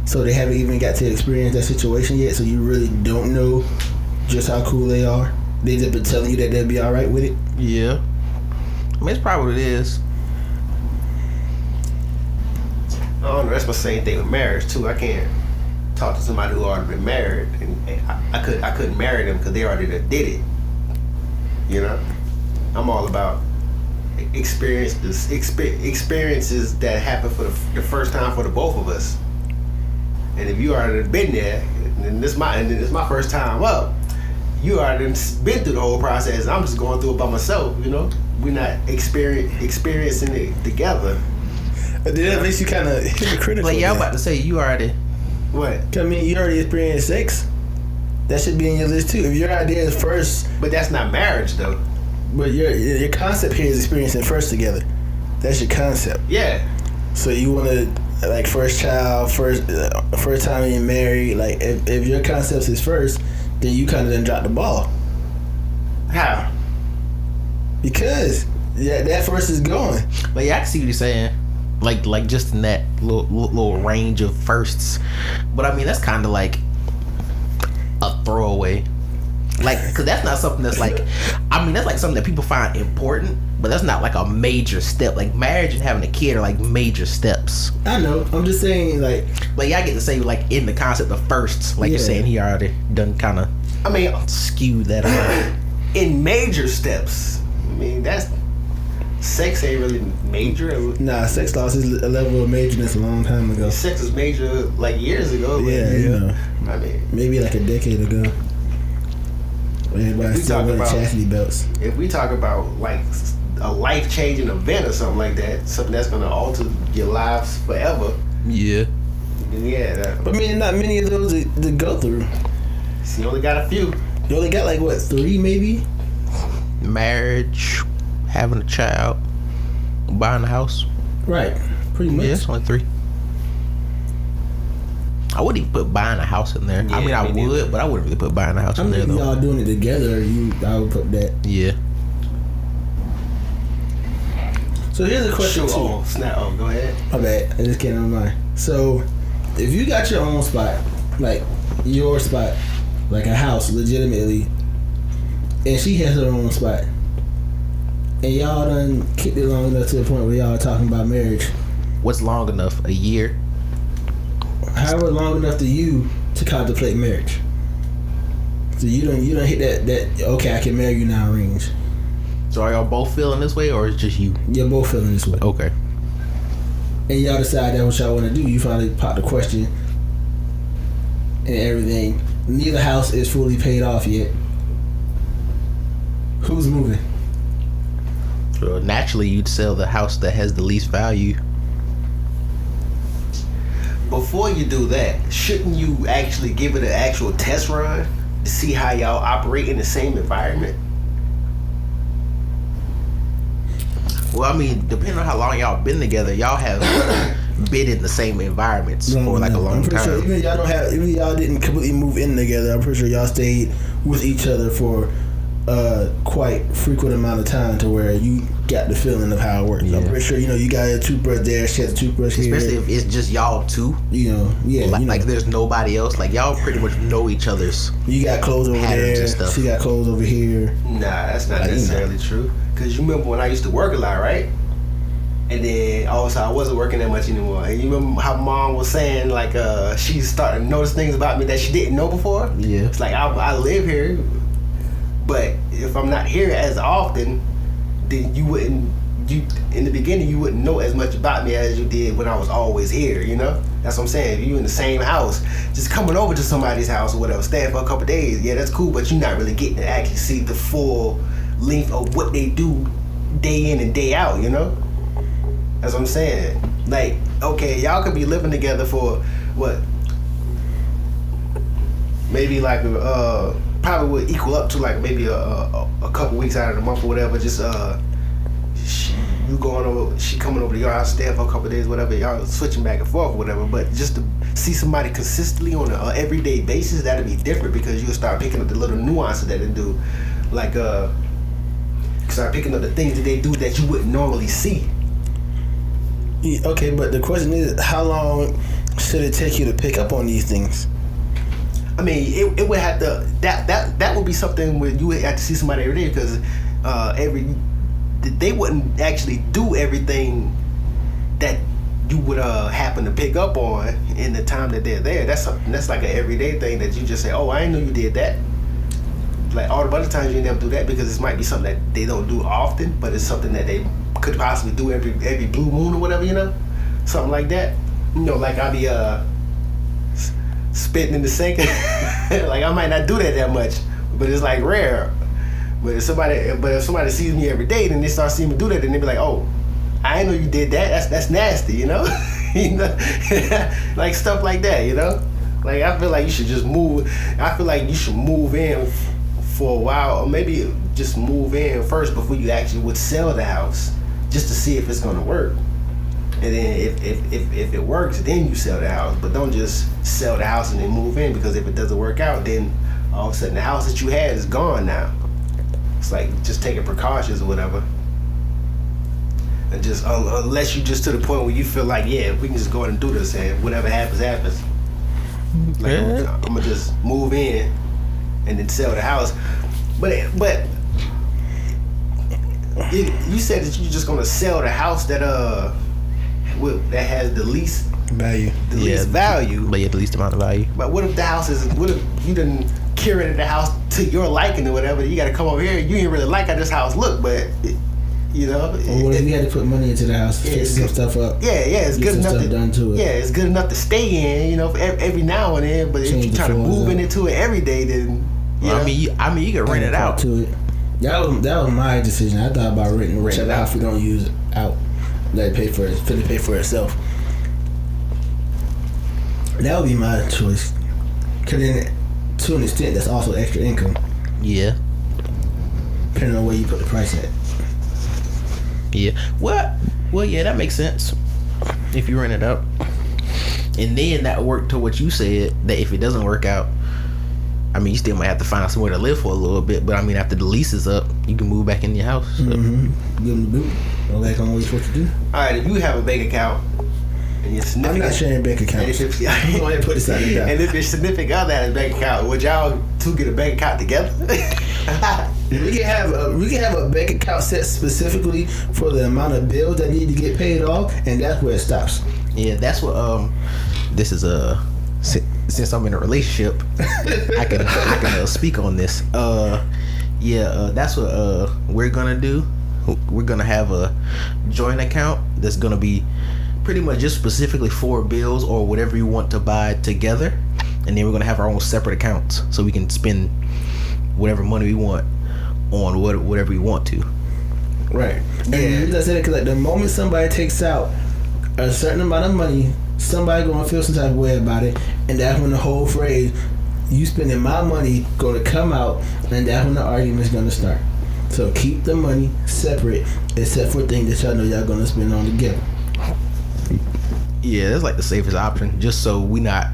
so they haven't even got to experience that situation yet. So you really don't know just how cool they are. They just been telling you that they'll be all right with it. Yeah. I mean, it's probably what it is. I don't know. That's my same thing with marriage too. I can't talk to somebody who already been married, and I couldn't marry them because they already done did it. I'm all about experiences that happen for the first time for the both of us. And if you already been there, and this is my first time up, you already been through the whole process. I'm just going through it by myself. We're not experiencing it together. But then that makes you kind of hypocritical. Like, I'm about to say, you already. What? I mean, you already experienced sex. That should be in your list too. If your idea is first, But that's not marriage though. but your concept here is experiencing first together. That's your concept. Yeah. So you want to like first child, first time you're married. Like if your concept is first, then you kind of then drop the ball How? because that first is going. Like, yeah, I can see what you're saying. Like just in that little range of firsts. But I mean, that's kind of like a throwaway. Like, because that's not something that's like, I mean, that's like something that people find important, but that's not like a major step. Like, marriage and having a kid are like major steps. I know. I'm just saying, like I get to say, like, in the concept of firsts, like you're saying, he already done kind of I mean, skewed that around. in major steps. I mean, that's sex ain't really major. nah, sex loss is a level of majorness a long time ago. Sex was major like years ago. But, Yeah. I mean, Maybe like a decade ago. Everybody's still wearing chastity belts. if we talk about like a life-changing event or something like that, something that's gonna alter your lives forever, Yeah. then yeah, But I mean, not many of those to go through. you only got a few. You only got like what, 3 maybe? Marriage, having a child, buying a house. Right. Pretty much. Yeah, it's only 3. I wouldn't even put buying a house in there. I mean, I me would, neither. but I wouldn't really put buying a house I in mean, there, if though. y'all doing it together, I would put that. Yeah. So here's a question Shoot, too. oh, snap. Oh, go ahead. My bad. I just came to my mind. So, if you got your own spot, like your spot, like a house, legitimately, and she has her own spot, and y'all done kicked it long enough to the point where y'all are talking about marriage, What's long enough? A year? however long enough to you to contemplate marriage. So you don't hit that okay, I can marry you now range. So are y'all both feeling this way, or is just you? You're both feeling this way. Okay. And y'all decide that's what y'all want to do. You finally pop the question and everything. Neither house is fully paid off yet. Who's moving? Well, naturally, you'd sell the house that has the least value. Before you do that, shouldn't you actually give it an actual test run to see how y'all operate in the same environment? Well, I mean, depending on how long y'all been together, y'all have been in the same environments for like a long I'm pretty time. sure even y'all didn't completely move in together. I'm pretty sure y'all stayed with each other for quite frequent amount of time to where you got the feeling of how it works. Yeah. I'm pretty sure you got a toothbrush there, she has a toothbrush here. Especially if it's just y'all two. Like there's nobody else. Like y'all pretty much know each other's. You got clothes over patterns there. and stuff. She got clothes over here. Nah, that's not necessarily true. Cause you remember when I used to work a lot, right? And then also I wasn't working that much anymore. And you remember how mom was saying like she started to notice things about me that she didn't know before? Yeah. It's like I live here, but if I'm not here as often, then in the beginning you wouldn't know as much about me as you did when I was always here, you know? That's what I'm saying. If you in the same house, just coming over to somebody's house or whatever, staying for a couple days, yeah, that's cool, but you're not really getting to actually see the full length of what they do day in and day out, you know? That's what I'm saying. Like, okay, y'all could be living together for what? Maybe like probably would equal up to like maybe a couple weeks out of the month or whatever. Just she coming over to your house, staying for a couple days, whatever. Y'all switching back and forth or whatever. But just to see somebody consistently on an everyday basis, that'd be different because you'll start picking up the little nuances that they do, like start picking up the things that they do that you wouldn't normally see. Yeah, okay, but the question is, how long should it take you to pick up on these things? I mean, it would have to that would be something where you would have to see somebody every day because they wouldn't actually do everything that you would happen to pick up on in the time that they're there. That's like an everyday thing that you just say, oh, I didn't know you did that. Like all the other times you never do that because this might be something that they don't do often, but it's something that they could possibly do every blue moon or whatever, you know, something like that. You know, like I'll be spitting in the sink. Like I might not do that much, but it's like rare. But if somebody sees me every day, then they start seeing me do that, and they be like, oh, I didn't know you did that. That's nasty, you know. You know, like stuff like that, you know. Like I feel like you should just move. I feel like you should move in for a while, or maybe just move in first before you actually would sell the house, just to see if it's gonna work. And then if it works, then you sell the house. But don't just sell the house and then move in, because if it doesn't work out, then all of a sudden the house that you had is gone now. It's like just taking precautions or whatever. And just unless you just to the point where you feel like, yeah, we can just go ahead and do this, and whatever happens, happens. Like I'm gonna just move in and then sell the house. But you said that you're just gonna sell the house that that has the least value, least value, but yeah, the least amount of value. But what if the house is? What if you didn't curated the house to your liking or whatever? You got to come over here. You didn't really like how this house looked, but you know. Or what if you had to put money into the house, fix some stuff up? Yeah, it's good enough to done to it. Yeah, it's good enough to stay in, you know, for every now and then. But if you try to move into it every day, then I mean, you can rent it out to it. That was my decision. I thought about renting the house we don't use out. Let it pay for itself. That would be my choice. Cause then, to an extent, that's also extra income. Yeah. Depending on where you put the price at. Yeah. Well, yeah, that makes sense. If you rent it out, and then that worked to what you said, that if it doesn't work out, I mean, you still might have to find somewhere to live for a little bit. But I mean, after the lease is up, you can move back in your house. So. Mm-hmm. Give them the boot. Go back on what you're supposed to do. All right, if you have a bank account and your significant, I'm not sharing bank accounts. Go ahead and put this out there. And if your significant other has a bank account, would y'all two get a bank account together? We can have a bank account set specifically for the amount of bills that need to get paid off, and that's where it stops. Yeah, that's what this is since I'm in a relationship, I can speak on this. That's what we're gonna do. We're gonna have a joint account that's gonna be pretty much just specifically for bills or whatever you want to buy together, and then we're gonna have our own separate accounts so we can spend whatever money we want on whatever we want to. Right. And I said it because like the moment somebody takes out a certain amount of money, somebody gonna feel some type of way about it, and that's when the whole phrase "you spending my money" gonna come out, and that's when the argument's gonna start. So keep the money separate, except for things that y'all know y'all gonna spend on together. Yeah, that's like the safest option, just so we not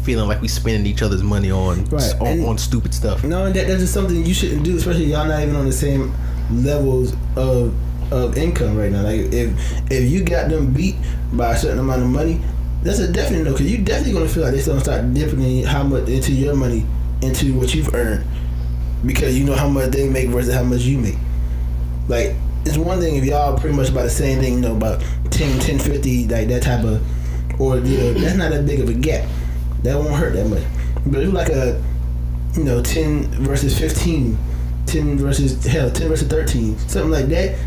feeling like we spending each other's money on on stupid stuff. No, that's just something you shouldn't do, especially y'all not even on the same levels of income right now. Like if you got them beat by a certain amount of money, that's a definite no, because you definitely gonna feel like they're gonna start dipping how much into your money, into what you've earned, because you know how much they make versus how much you make. Like, it's one thing if y'all pretty much about the same thing, you know, about 10, 50, like that type of ordeal, that's not that big of a gap. That won't hurt that much. But it's like a, 10 versus 15, 10 versus 13, something like that.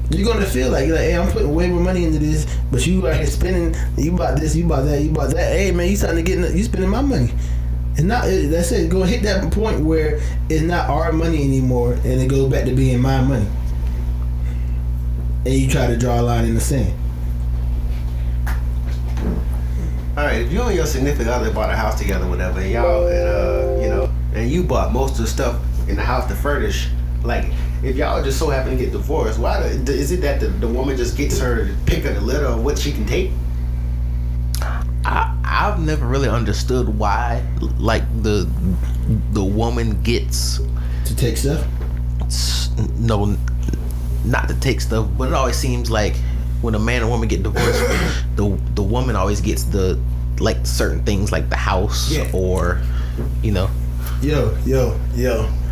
You're gonna feel like, hey, I'm putting way more money into this, but you out here spending, you bought this, you bought that, you bought that. Hey man, you starting to get, you spending my money. It's not, that's it. Go hit that point where it's not our money anymore, and it goes back to being my money. And you try to draw a line in the sand. All right, if you and your significant other bought a house together, whatever, and y'all, and you bought most of the stuff in the house to furnish, like, if y'all just so happen to get divorced, why is it that the woman just gets her pick of the litter of what she can take? I've never really understood why, like, the woman gets to take stuff. No, not to take stuff, but it always seems like when a man and woman get divorced, the woman always gets the, like, certain things like the house, or Yo.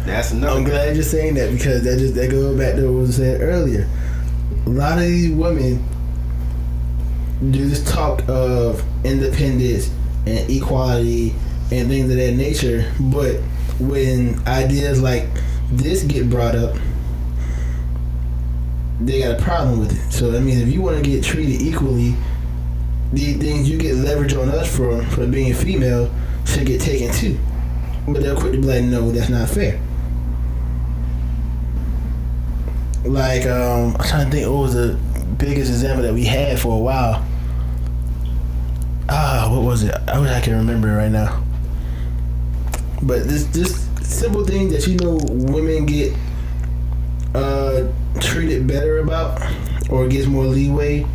That's another. I'm glad you're saying that, because that goes back to what was said earlier. A lot of these women do this talk of independence and equality and things of that nature, but when ideas like this get brought up, they got a problem with it. So that means if you want to get treated equally, these things you get leverage on us for being female should get taken too. But they're quick to be like, no, that's not fair. Like, I'm trying to think what was the biggest example that we had for a while. What was it? I wish I can remember it right now. But this simple thing that women get treated better about, or gets more leeway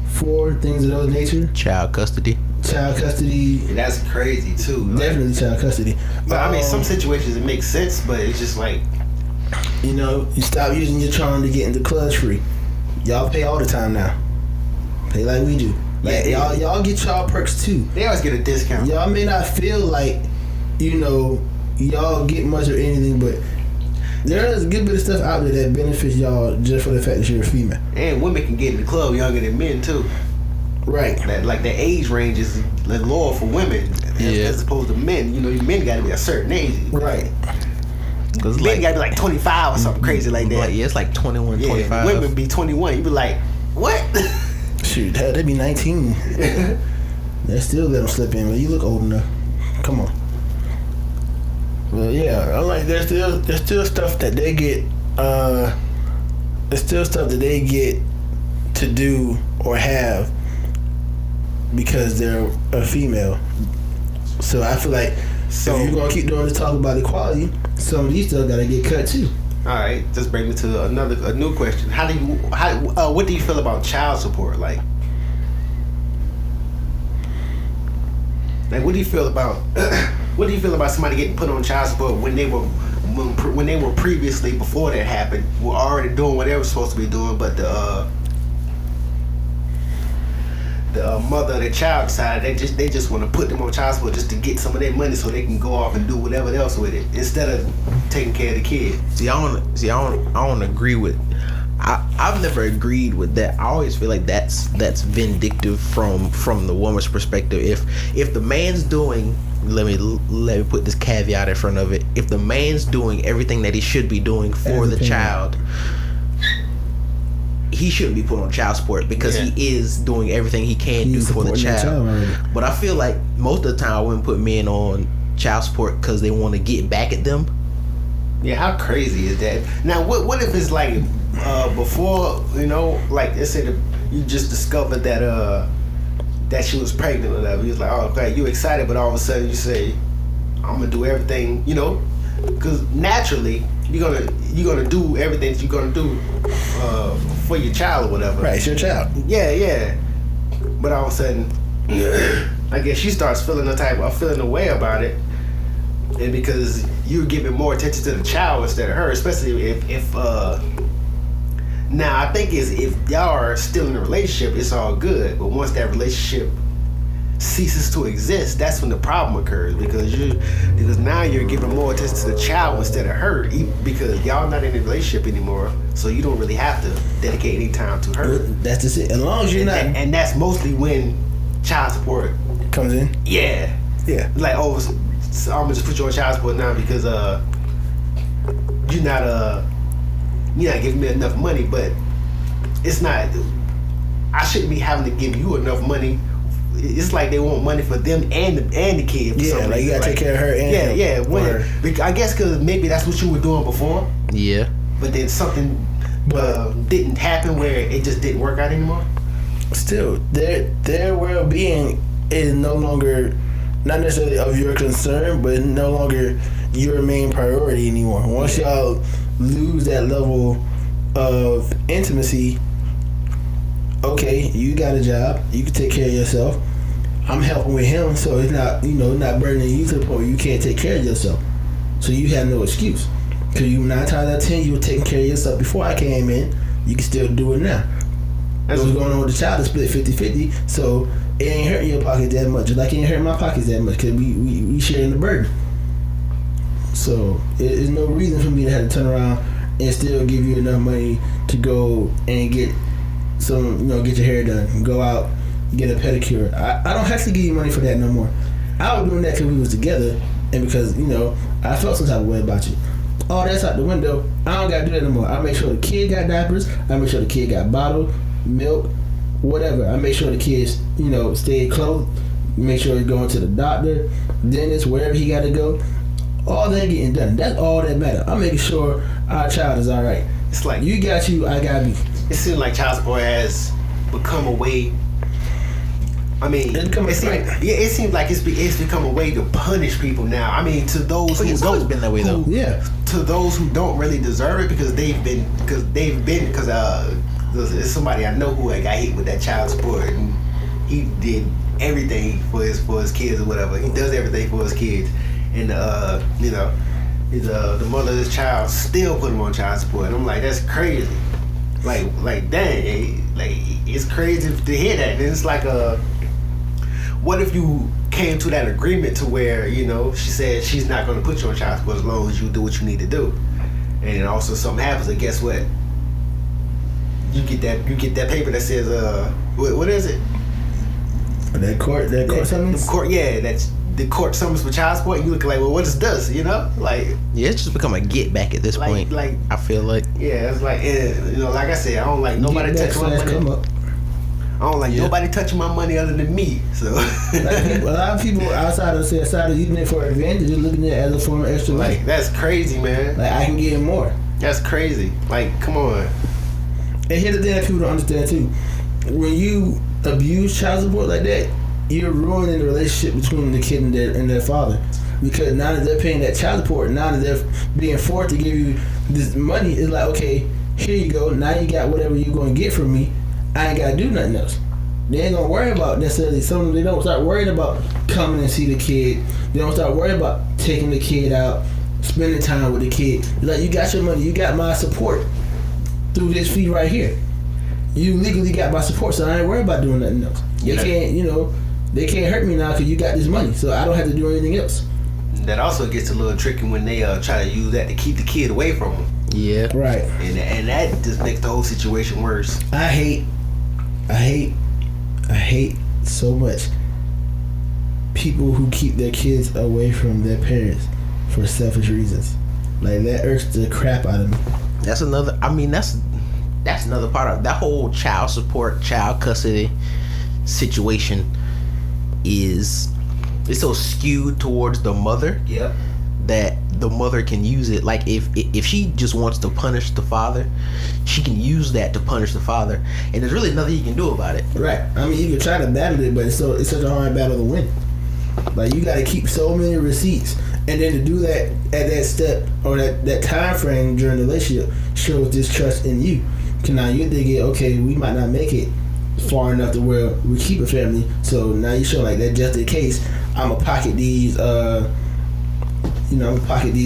for, things of those nature. Child custody. That's crazy too. Definitely child custody. But I mean, some situations it makes sense, but it's just like, you stop using your charm to get into clubs free. Y'all pay all the time now. Pay like we do. Like, y'all get y'all perks too. They always get a discount. Y'all may not feel like, y'all get much or anything, but there's a good bit of stuff out there that benefits y'all just for the fact that you're a female. And women can get in the club younger than men too. Right. Like the age range is lower for women as opposed to men. Men got to be a certain age. Right. Cause men got to be like 25 or something crazy like that. Like, it's like 21, 25. Women be 21. You be like, what? Shoot, hell, they be 19. They still let them slip in, but you look old enough. Come on. Well, yeah, I'm like, there's still stuff that they get. There's still stuff that they get to do or have because they're a female. So I feel like if you're gonna keep doing this talk about equality, some of these stuff gotta get cut too. All right, just bring me to a new question. What do you feel about child support? Like what do you feel about somebody getting put on child support when they were previously, before that happened, were already doing what they were supposed to be doing, but the mother of the child decided they just want to put them on child support just to get some of their money so they can go off and do whatever else with it instead of taking care of the kid. I don't agree with I've never agreed with that. I always feel like that's vindictive from the woman's perspective. If the man's doing, let me put this caveat in front of it. If the man's doing everything that he should be doing for the child, he shouldn't be put on child support because he is doing everything he can do for the child. But I feel like most of the time women put men on child support because they want to get back at them. Yeah, how crazy is that? Now, what if it's like before, you know, like let's say you just discovered that she was pregnant or whatever. You're like, oh, okay, you excited, but all of a sudden you say, I'm gonna do everything, you know, because naturally you're gonna do everything that you're gonna do for your child or whatever. Right, it's your child. Yeah. But all of a sudden, I guess she starts feeling a way about it, and because you're giving more attention to the child instead of her, especially if now I think if y'all are still in a relationship, it's all good. But once that relationship ceases to exist, that's when the problem occurs because now you're giving more attention to the child instead of her because y'all not in a relationship anymore, so you don't really have to dedicate any time to her. That's just it. As long as you're not, and that's mostly when child support comes in. Yeah. Like, oh, so I'm gonna just put you on child support now because you're not giving me enough money, but it's not. I shouldn't be having to give you enough money. It's like they want money for them and the kid. Yeah, like you gotta take care of her and him. I guess because maybe that's what you were doing before. Yeah. But then something didn't happen where it just didn't work out anymore. Still, their well-being is no longer, not necessarily of your concern, but no longer your main priority anymore. Once y'all lose that level of intimacy, okay, you got a job, you can take care of yourself. I'm helping with him, so it's not, not burdening you to the point where you can't take care of yourself. So you have no excuse. Because 9 times out of 10, you were taking care of yourself before I came in. You can still do it now. What's going on with the child is split 50-50, so it ain't hurting your pocket that much. Just like it ain't hurting my pockets that much, because we sharing the burden. So there's no reason for me to have to turn around and still give you enough money to go and get get your hair done, go out, get a pedicure. I don't have to give you money for that no more. I was doing that because we was together and because, I felt some type of way about you. All that's out the window. I don't got to do that no more. I make sure the kid got diapers. I make sure the kid got bottled milk, whatever. I make sure the kids, stay clothed. Make sure he's going to the doctor, dentist, wherever he got to go. All that getting done. That's all that matters. I'm making sure our child is all right. It's like you got you, I got me. It seems like child support has become a way. I mean, it seems like it's become a way to punish people now. I mean, to those who it's always been that way though. Yeah. To those who don't really deserve it because there's somebody I know who got hit with that child support and he did everything for his kids or whatever. He does everything for his kids, and the mother of his child still put him on child support. And I'm like, that's crazy. Like dang, like it's crazy to hear that. And it's like what if you came to that agreement to where she said she's not going to put you on child support as long as you do what you need to do, and then also something happens, and guess what? You get that paper that says what is it? That court summons? That's the court summons for child support. And you look like, well, what is this? Like it's just become a get back at this point. Like I feel like it's like like I said, I don't like nobody touching my money. I don't like nobody touching my money other than me. So a lot of people outside of using it for advantage, just looking at it as a form of extra money. Like that's crazy, man. Like I can get more. That's crazy. Like come on. And here's the thing that people don't understand too: when you abuse child support like that, you're ruining the relationship between the kid and their father. Because now that they're paying that child support, now that they're being forced to give you this money, it's like, okay, here you go. Now you got whatever you're gonna get from me. I ain't gotta do nothing else. They ain't gonna worry about necessarily something. They don't start worrying about coming and see the kid. They don't start worrying about taking the kid out, spending time with the kid. It's like, you got your money, you got my support through this fee right here. You legally got my support, so I ain't worried about doing nothing else. They can't, they can't hurt me now because you got this money, so I don't have to do anything else. That also gets a little tricky when they try to use that to keep the kid away from them. Yeah. Right. And that just makes the whole situation worse. I hate so much people who keep their kids away from their parents for selfish reasons. Like, that irks the crap out of me. That's another. I mean, that's another part of that whole child support, child custody situation. It's so skewed towards the mother. Yep. That the mother can use it. Like, if she just wants to punish the father, she can use that to punish the father, and there's really nothing you can do about it. Right. I mean, you can try to battle it, but it's such a hard battle to win. Like, you got to keep so many receipts, and then to do that at that step or that time frame during the relationship shows distrust in you. Because now you're thinking, okay, we might not make it far enough to where we keep a family, so now you show like that just in case I'm gonna pocket these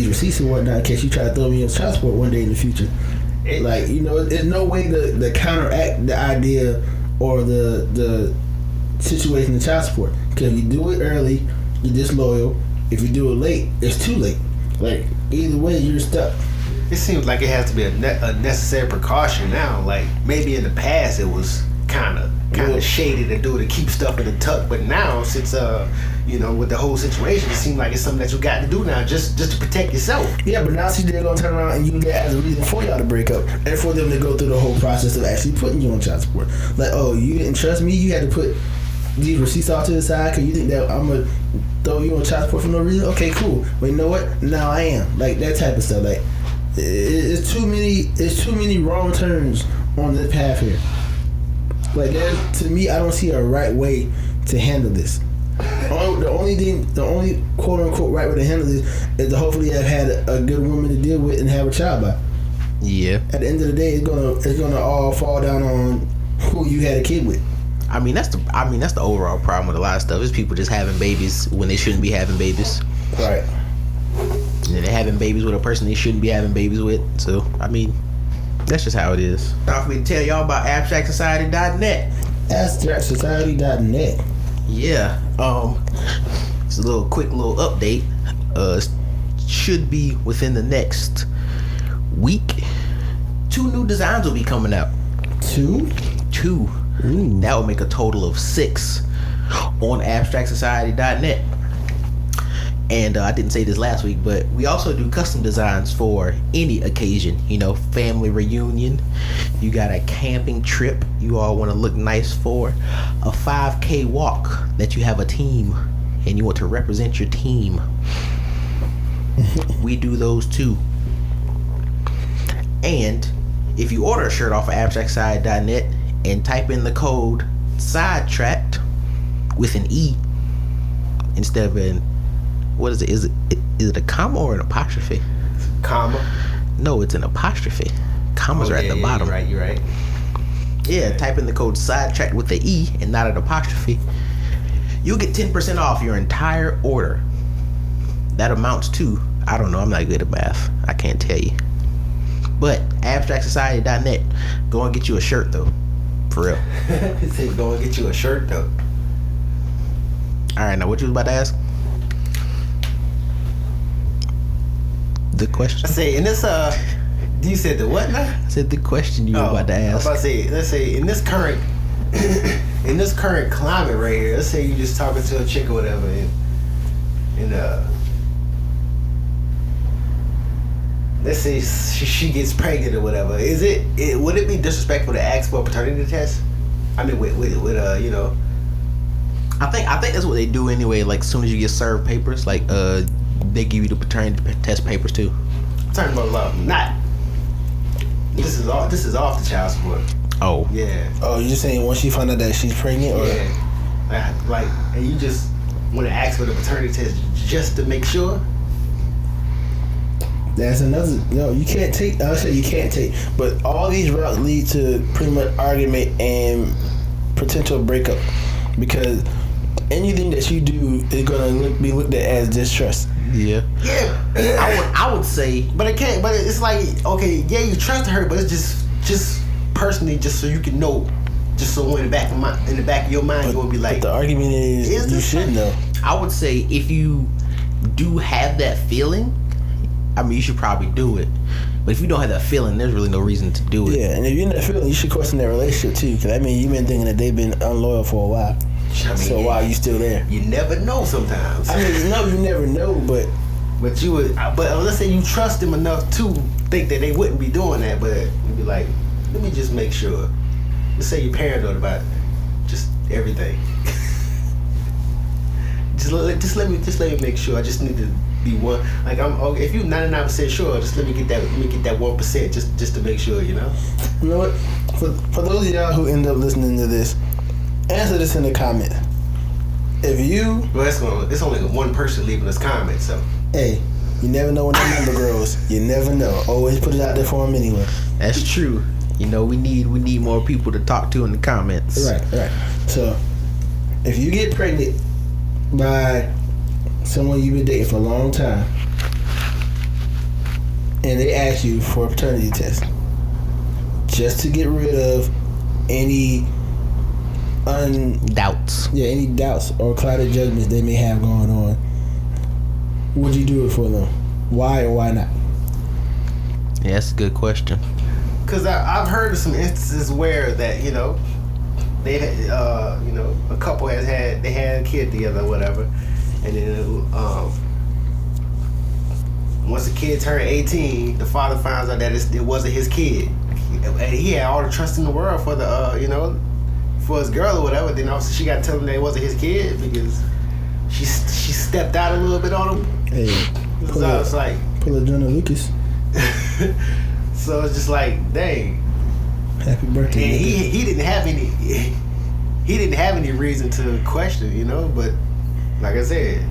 receipts and whatnot in case you try to throw me in child support one day in the future. Like, there's no way to counteract the idea or the situation of child support. Because if you do it early, you're disloyal. If you do it late, it's too late. Like, either way, you're stuck. It seems like it has to be a necessary precaution now. Like, maybe in the past it was kind of shady to do to keep stuff in the tuck, but now since with the whole situation, it seems like it's something that you got to do now just to protect yourself. Yeah, but now they're gonna turn around and use that as a reason for y'all to break up and for them to go through the whole process of actually putting you on child support. Like, oh, you didn't trust me, you had to put these receipts off to the side because you think that I'm gonna throw you on child support for no reason. Okay, cool. But you know what? Now I am. Like, that type of stuff. Like, it's too many wrong turns on the path here. Like, to me, I don't see a right way to handle this. The only quote unquote right way to handle this is to hopefully have had a good woman to deal with and have a child by. Yeah. At the end of the day, it's gonna all fall down on who you had a kid with. I mean, that's the overall problem with a lot of stuff is people just having babies when they shouldn't be having babies. Right. And they're having babies with a person they shouldn't be having babies with. So, I mean, that's just how it is. Time for me to tell y'all about AbstractSociety.net. AbstractSociety.net. Yeah. It's a quick little update. Should be within the next week. 2 new designs will be coming out. 2? 2. Ooh. That would make a total of 6 on AbstractSociety.net. And I didn't say this last week, but we also do custom designs for any occasion. Family reunion. You got a camping trip you all want to look nice for. A 5K walk that you have a team and you want to represent your team. We do those too. And if you order a shirt off of AbstractSociety.net and type in the code Sidetrack'd with an E instead of an, what is it? Is it a comma or an apostrophe? Comma? No, it's an apostrophe. Commas are at the bottom. You're right. Yeah, type in the code Sidetrack'd with the E and not an apostrophe. You'll get 10% off your entire order. That amounts to, I don't know, I'm not good at math. I can't tell you. But AbstractSociety.net, go and get you a shirt though. For real. He said go and get you a shirt though. Alright, now what you was about to ask? The question? I say, in this, you said the what now? I said the question you were about to ask. I was about to say, let's say, in this current climate right here, let's say you just talking to a chick or whatever, and let's say she gets pregnant or whatever. Would it be disrespectful to ask for a paternity test? I mean, with I think that's what they do anyway. Like, as soon as you get served papers, like they give you the paternity test papers too. I'm talking about love, not. This is off the child support. Oh. Yeah. Oh, you're saying once she find out that she's pregnant, or like, and you just want to ask for the paternity test just to make sure. That's another. No, you can't take. I said you can't take. But all these routes lead to pretty much argument and potential breakup, because anything that you do is gonna be looked at as distrust. Yeah. Yeah. I would say, but it can't. But it's like, okay, yeah, you trust her, but it's just personally, just so you can know, just so in the back of your mind, you will be like. But the argument is you should know. I would say if you do have that feeling, I mean, you should probably do it. But if you don't have that feeling, there's really no reason to do it. Yeah, and if you're not feeling, you should question that relationship too. Because I mean, you've been thinking that they've been unloyal for a while. I mean, So why are you still there? You never know sometimes. I mean, no, you never know, but you would. But let's say you trust them enough to think that they wouldn't be doing that. But you'd be like, let me just make sure. Let's say you're paranoid about just everything. just let me make sure. I just need to be one. Like I'm okay. If you're 99% sure, just let me get that 1% just to make sure. You know. You know what? For those of y'all who end up listening to this, answer this in the comment. If you, well, it's only one person leaving us comments, so. Hey, you never know when that number grows. You never know. Always put it out there for them anyway. That's true. You know, we need more people to talk to in the comments. Right. So, if you get pregnant by someone you've been dating for a long time, and they ask you for a paternity test, just to get rid of any doubts. Yeah, any doubts or clouded judgments they may have going on, would you do it for them? Why or why not? Yeah, that's a good question. Because I've heard of some instances where that, you know, they had, you know, a couple had a kid together or whatever, and then once the kid turned 18, the father finds out that it wasn't his kid, and he had all the trust in the world for the, you know, for his girl or whatever. Then also she got to tell him that it wasn't his kid because she stepped out a little bit on him. Hey, So it's like pull a Jonah Lucas. So it's just like, dang. Happy birthday. And he didn't have any reason to question, you know. But like I said,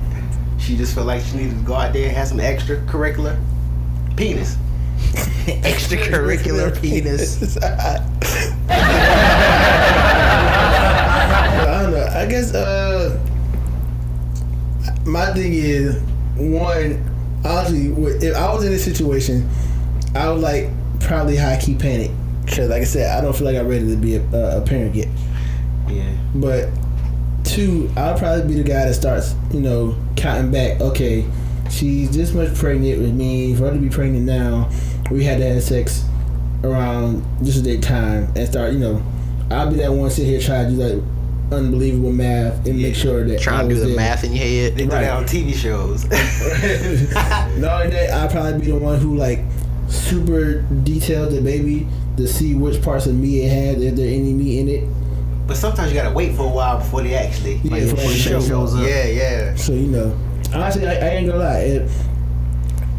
she just felt like she needed to go out there and have some extracurricular penis. Extracurricular penis. I don't know. I guess my thing is, one, honestly, if I was in this situation, I would like probably high-key panic. Because like I said, I don't feel like I'm ready to be a parent yet. Yeah. But two, I'll probably be the guy that starts, you know, counting back. Okay, she's this much pregnant with me. For her to be pregnant now, we had to have sex around just a day time and start, you know, I'll be that one sit here trying to do like unbelievable math and make sure that trying to do the math in your head. They do that on TV shows. Knowing that, I'll probably be the one who like super detailed the baby to see which parts of meat it had, if there any meat in it. But sometimes you gotta wait for a while before they actually before the show shows up. Yeah. So you know, honestly, I ain't gonna lie.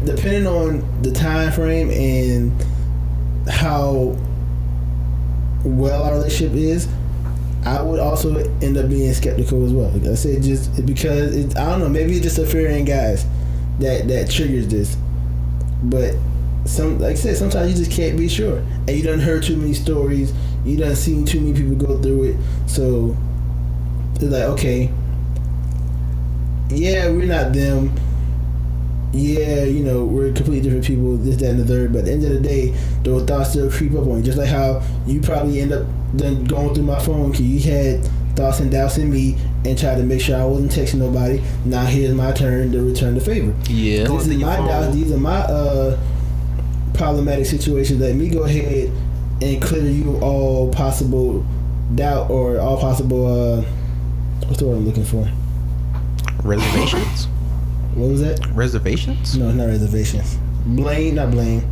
Depending on the time frame and how well our relationship is, I would also end up being skeptical as well. Like I said, just because I don't know, maybe it's just a fear in guys that triggers this. But like I said, sometimes you just can't be sure, and you done heard too many stories, you done seen too many people go through it. So it's like, okay, yeah, we're not them. Yeah, you know, we're completely different people, this, that, and the third. But at the end of the day, those thoughts still creep up on you. Just like how you probably end up then going through my phone because you had thoughts and doubts in me and tried to make sure I wasn't texting nobody. Now here's my turn to return the favor. Yeah. This is my doubts. These are my problematic situations. Let me go ahead and clear you all possible doubt or all possible what's the word I'm looking for? Reservations? What was that? Reservations? No, it's not reservations. Not blame.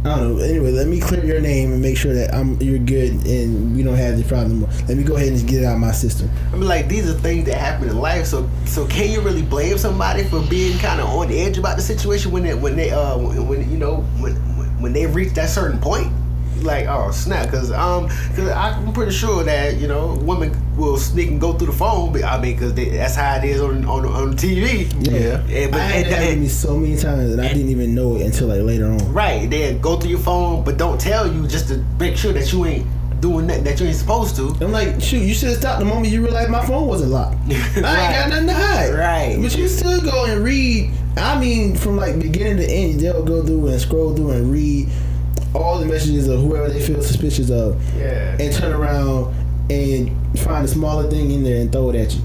I don't know. Anyway, let me clear your name and make sure that you're good and we don't have this problem. Let me go ahead and just get it out of my system. I mean, like, these are things that happen in life. So can you really blame somebody for being kind of on the edge about the situation when they reach that certain point? Like, oh snap, because I'm pretty sure that, you know, women will sneak and go through the phone. But I mean, because that's how it is on TV. Yeah, But I had that happen to me so many times and I didn't even know it until like later on. Right, they go through your phone, but don't tell you just to make sure that you ain't doing nothing that you ain't supposed to. I'm like, shoot, you should have stopped the moment you realized my phone wasn't locked. I ain't got nothing to hide. Right, but you still go and read. I mean, from like beginning to end, they'll go through and scroll through and read all the messages of whoever they feel suspicious of, and turn around and find a smaller thing in there and throw it at you.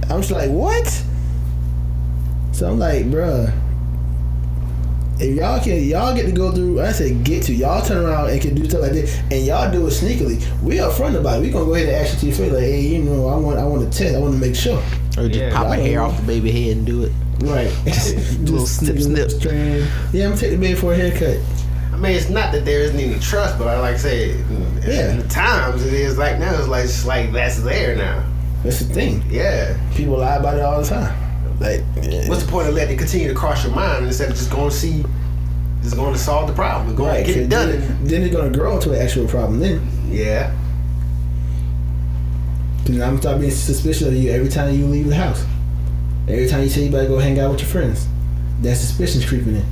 I'm just like, what? So I'm like, bruh, if y'all get to go through, I said get to, y'all turn around and can do stuff like this, and y'all do it sneakily. We upfront about it. We gonna go ahead and ask you to your face, like, hey, you know, I want to test. I want to make sure. Or just pop a hair off the baby head and do it. Right. Just little snip. Strand. Yeah, I'm gonna take the baby for a haircut. I mean, it's not that there isn't any trust, but I like to say, in the times it is like now, it's like that's there now. That's the thing. Yeah. People lie about it all the time. Like, what's the point of letting it continue to cross your mind instead of just going to see, just going to solve the problem and going to get it done? Then it's going to grow into an actual problem then. Yeah. Because I'm start being suspicious of you every time you leave the house. Every time you say you better go hang out with your friends. That suspicion's creeping in.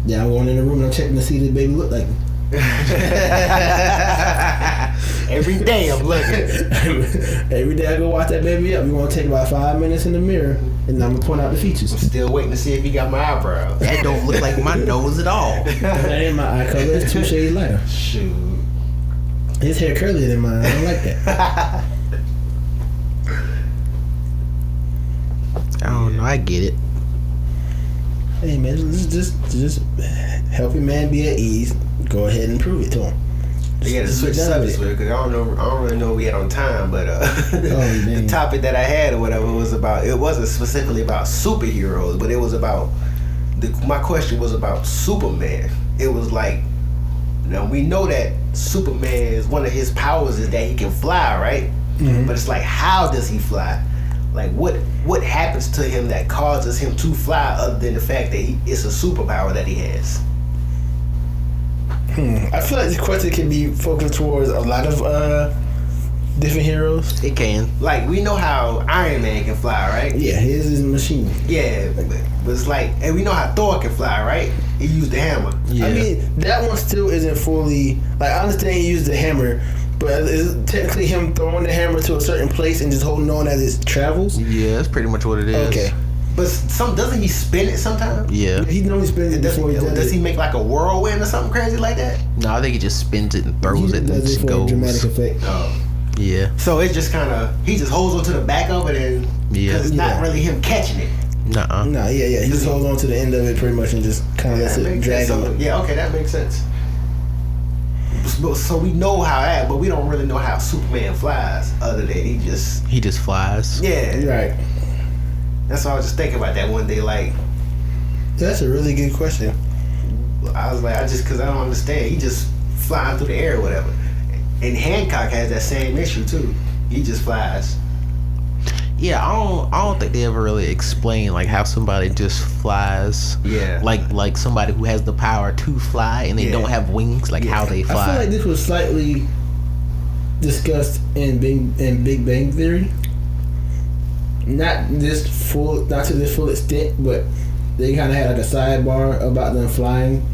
Yeah, I'm going in the room and I'm checking to see the baby look like me. Every day I'm looking. Every day I go watch that baby up. We're going to take about 5 minutes in the mirror and I'm going to point out the features. I'm still waiting to see if he got my eyebrows. That don't look like my nose at all. That ain't my eye color. It's 2 shades lighter. Shoot. His hair curlier than mine. I don't like that. I don't know. I get it. Hey man, just help your man be at ease. Go ahead and prove it to him. Yeah, to switch subjects with it, because I don't really know what we had on time, but the topic that I had or whatever was about, it wasn't specifically about superheroes, but it was about, my question was about Superman. It was like, now we know that Superman is one of his powers is that he can fly, right? Mm-hmm. But it's like, how does he fly? Like what happens to him that causes him to fly other than the fact that it's a superpower that he has? I feel like this question can be focused towards a lot of different heroes. It can. Like, we know how Iron Man can fly, right? Yeah, his is a machine. Yeah, but it's like, and we know how Thor can fly, right? He used the hammer. Yeah. I mean, that one still isn't fully, like, I understand he used the hammer, but is it technically him throwing the hammer to a certain place and just holding on as it travels? Yeah, that's pretty much what it is. Okay. But doesn't he spin it sometimes? Yeah. He normally spins it before he does it. Does he make like a whirlwind or something crazy like that? No, I think he just spins it and throws it and it just goes. Dramatic effect. Oh. Yeah. So it's just kind of, he just holds on to the back of it and, because it's not really him catching it. Nuh-uh. No, yeah. He just holds on to the end of it pretty much and just kind of lets it drag him. Yeah, okay, that makes sense. So we know how that, but we don't really know how Superman flies other than he just flies. Yeah. Right. That's why I was just thinking about that one day, like. That's a really good question. I was like, because I don't understand. He just flying through the air or whatever. And Hancock has that same issue too. He just flies. Yeah, I don't think they ever really explain like how somebody just flies. Yeah. Like somebody who has the power to fly and they don't have wings, like how they fly. I feel like this was slightly discussed in Big Bang Theory. Not to this full extent, but they kind of had like a sidebar about them flying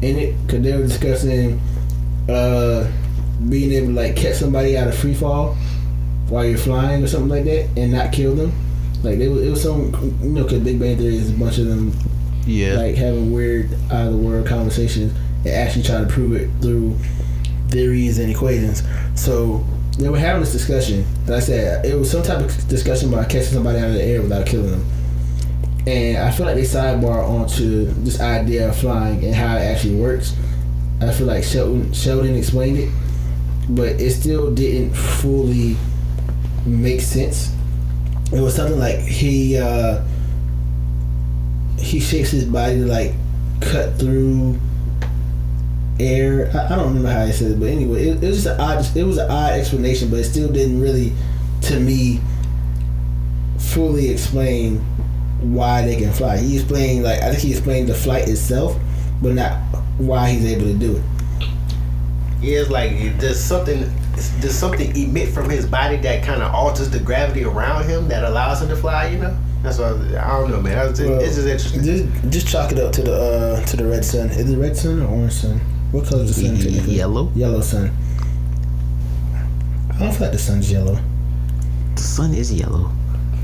in it, because they were discussing being able to like catch somebody out of free fall while you're flying or something like that and not kill them. Like it was some, because Big Bang Theory is a bunch of them, like having weird out of the world conversations and actually try to prove it through theories and equations. So they were having this discussion. Like I said, it was some type of discussion about catching somebody out of the air without killing them. And I feel like they sidebar onto this idea of flying and how it actually works. I feel like Sheldon explained it, but it still didn't fully make sense. It was something like he shapes his body to like cut through air. I don't remember how he said it, but anyway, it was just an odd explanation, but it still didn't really, to me, fully explain why they can fly. He explained, I think he explained the flight itself, but not why he's able to do it. Yeah, it's like does something emit from his body that kind of alters the gravity around him that allows him to fly, you know? That's what I don't know, man. It's just interesting. Just chalk it up to the red sun. Is it red sun or orange sun? What color is the sun technically? Yellow. Yellow sun. I don't feel like the sun's yellow. The sun is yellow.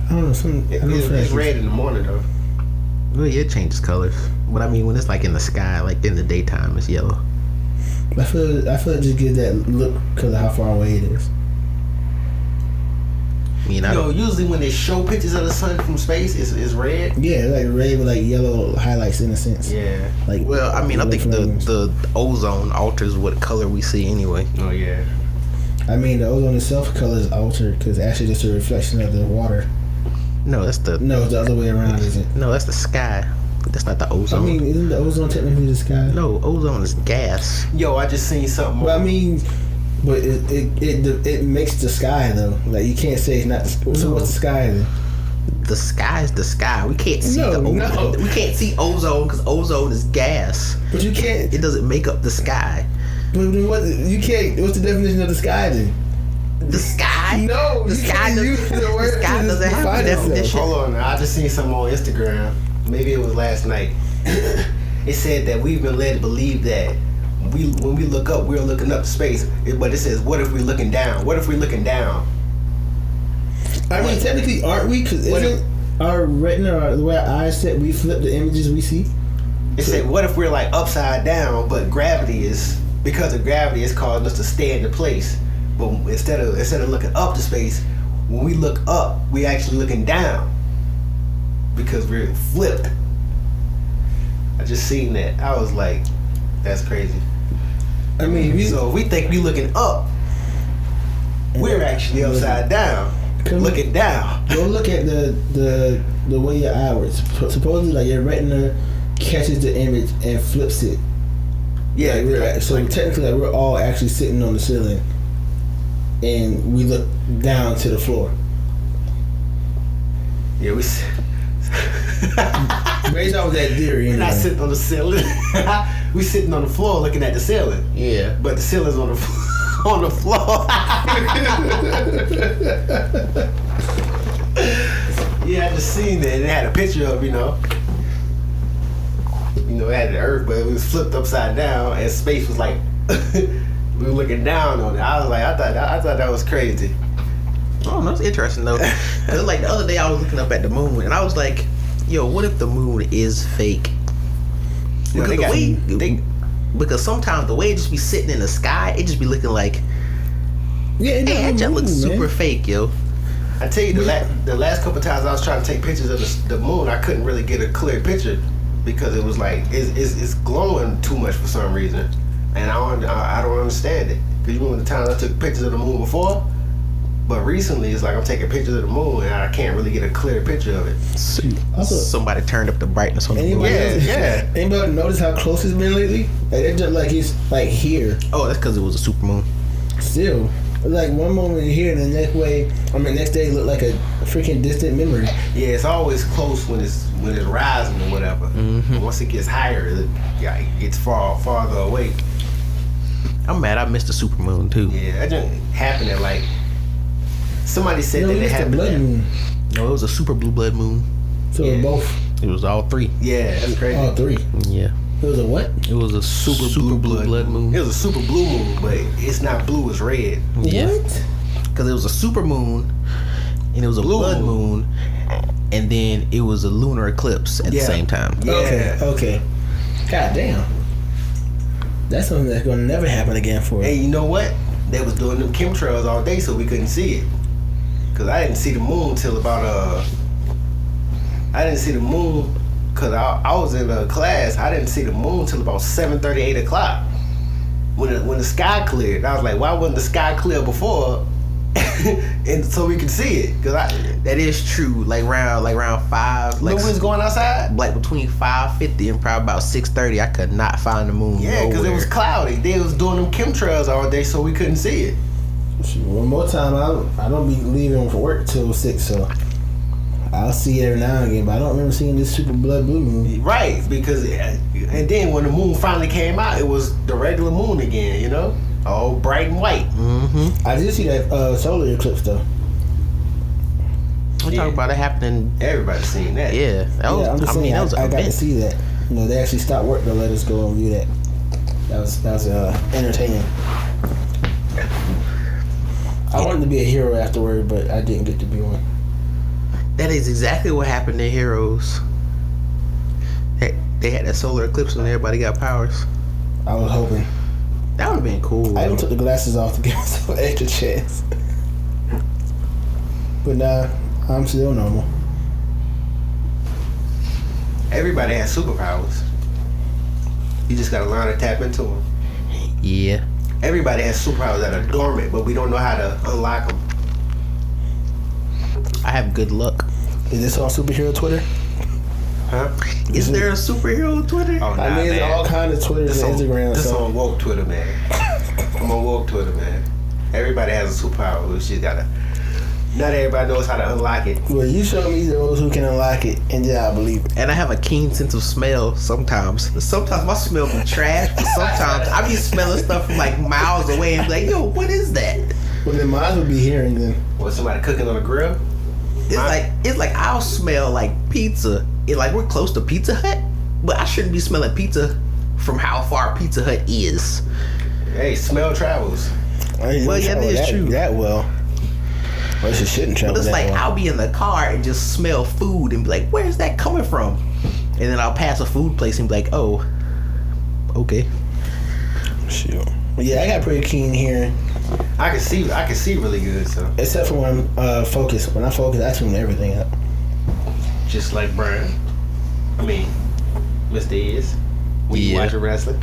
I don't know. It's red in the morning though. Well, yeah, it changes colors. But I mean, when it's like in the sky, like in the daytime, it's yellow. I feel it just gives that look because of how far away it is. mean, I don't. Usually when they show pictures of the sun from space, it's red. Yeah, like red with like yellow highlights in a sense. Yeah. Like, Well, I mean, I think the ozone alters what color we see anyway. Oh yeah. I mean, the ozone itself color is altered because actually just a reflection of the water. No, that's the No, it's the other way around, isn't it? no, that's the sky. That's not the I ozone. mean, isn't the ozone technically the sky? No, ozone is gas. Yo, I just seen something. Well, I mean, but it makes the sky though. Like you can't say it's not. So what's the sky then? The sky is the sky. We can't see No, the ozone. no. We can't see ozone because ozone is gas. But you can't. It doesn't make up the sky. But then what? You can't. What's the definition of the sky then? The sky? No, the you sky can't doesn't. use the The word sky to doesn't have define a itself. definition. Hold on, I just seen something on Instagram. Maybe it was last night. It said that we've been led to believe that when we look up, we're looking up to space. But it says, what if we're looking down? What if we're looking down? I mean, technically, aren't we? Because What isn't our retina or the way our eyes set, we flip the images we see? It said, what if we're like upside down, but gravity is, because of gravity, it's causing us to stay in the place. But instead of looking up to space, when we look up, we actually looking down because we're flipped. I just seen that. I was like, that's crazy. I mean, So if we think we looking up, we're actually upside down, looking down. go look at the way your eye works. Supposedly, like your retina catches the image and flips it. Yeah, Like, so technically, like, we're all actually sitting on the ceiling, and we look down to the floor. yeah, we. Based off of that theory, We're not anyway. sitting on the ceiling. We sitting on the floor looking at the ceiling. Yeah. But the ceiling's on the on the floor. Yeah, I just seen that. It had a picture of, it had the Earth, but it was flipped upside down, and space was like we were looking down on it. I was like, I thought that was crazy. Oh, that's interesting though. 'Cause, like the other day, I was looking up at the moon, and I was like, "Yo, what if the moon is fake?" You know, Because because sometimes the way it just be sitting in the sky, it just be looking like, Yeah, it hey, that just looks doesn't move, super man. fake, yo. I tell you, the last couple times I was trying to take pictures of the moon, I couldn't really get a clear picture because it was like it's glowing too much for some reason, and I don't understand it. Because you remember the times I took pictures of the moon before, but recently it's like I'm taking pictures of the moon and I can't really get a clear picture of it. Also, Somebody turned up the brightness on the moon. anybody, Yeah. anybody notice how close it's been lately? Like it just like it's like here. Oh, that's because it was a super moon. Still, like one moment here, and the next next day, it look like a freaking distant memory. Yeah, it's always close when it's rising or whatever. Mm-hmm. But once it gets higher, it gets farther away. I'm mad I missed the super moon too. Yeah, that just happened at like somebody said No, that it it's the happened. blood moon. No, it was a super blue blood moon. So Yeah. both, It was all three. Yeah, that's crazy. all three. Yeah. It was a what? It was a super blue blood moon. It was a super blue moon, but it's not blue, it's red. Yeah. What? Because it was a super moon, and it was a Blue blood moon, and then it was a lunar eclipse at the Yeah. same time. Yeah. Okay. God damn. That's something that's gonna never happen again for us. And you know what? They was doing them chemtrails all day, so we couldn't see it. Cause I didn't see the moon till about I didn't see the moon because I was in a class. I didn't see the moon till about 7:30, 8 o'clock. When the sky cleared, I was like, why wasn't the sky clear before? And so we could see it. Cause That is true. Like around 5, no one's going outside. like between 5:50 and probably about 6:30, I could not find the moon. Yeah, because it was cloudy. They was doing them chemtrails all day, so we couldn't see it. One more time, I don't be leaving for work till 6, so I'll see it every now and again. But I don't remember seeing this super blood blue moon. Right, because and then when the moon finally came out, it was the regular moon again. All bright and white. Mm-hmm. I did see that solar eclipse though. I'm talking about it happening. Everybody's seen that. Yeah, that was. Yeah, I'm just saying. that was I an got to event. see that. They actually stopped work to let us go and view that. That was entertaining. I wanted to be a hero afterward, but I didn't get to be one. That is exactly what happened to Heroes. They had that solar eclipse and everybody got powers. I was hoping. That would have been cool. I even took the glasses off to give myself an extra chance. But nah, I'm still normal. Everybody has superpowers. You just gotta learn to tap into them. Yeah. Everybody has superpowers that are dormant, but we don't know how to unlock them. I have good luck. Is this on superhero Twitter? Huh? Is there a superhero Twitter? Oh, nah, I mean, man. all kinds of Twitters and Instagrams. This So on woke Twitter, man. I'm on woke Twitter, man. Everybody has a superpower. We just gotta. Not everybody knows how to unlock it. well, you show me those who can unlock it, and then I'll believe it. And I have a keen sense of smell sometimes. Sometimes my smell be trash, but sometimes I be smelling stuff from like miles away and be like, yo, what is that? Well, then mine would be hearing then. Was somebody cooking on the grill? It's like I'll smell like pizza. It's like we're close to Pizza Hut, but I shouldn't be smelling pizza from how far Pizza Hut is. Hey, smell travels. I ain't Well, even yeah, travel that is true. That well. Well, she shouldn't travel But it's that like well. I'll be in the car and just smell food and be like, where's that coming from? And then I'll pass a food place and be like, oh, okay. Shoot. Well, yeah, I got pretty keen hearing. I can see really good, so. Except for when I'm focused. When I focus, I tune everything up. Just like Brian. I mean, Mr. Is. When you Yeah. watching wrestling.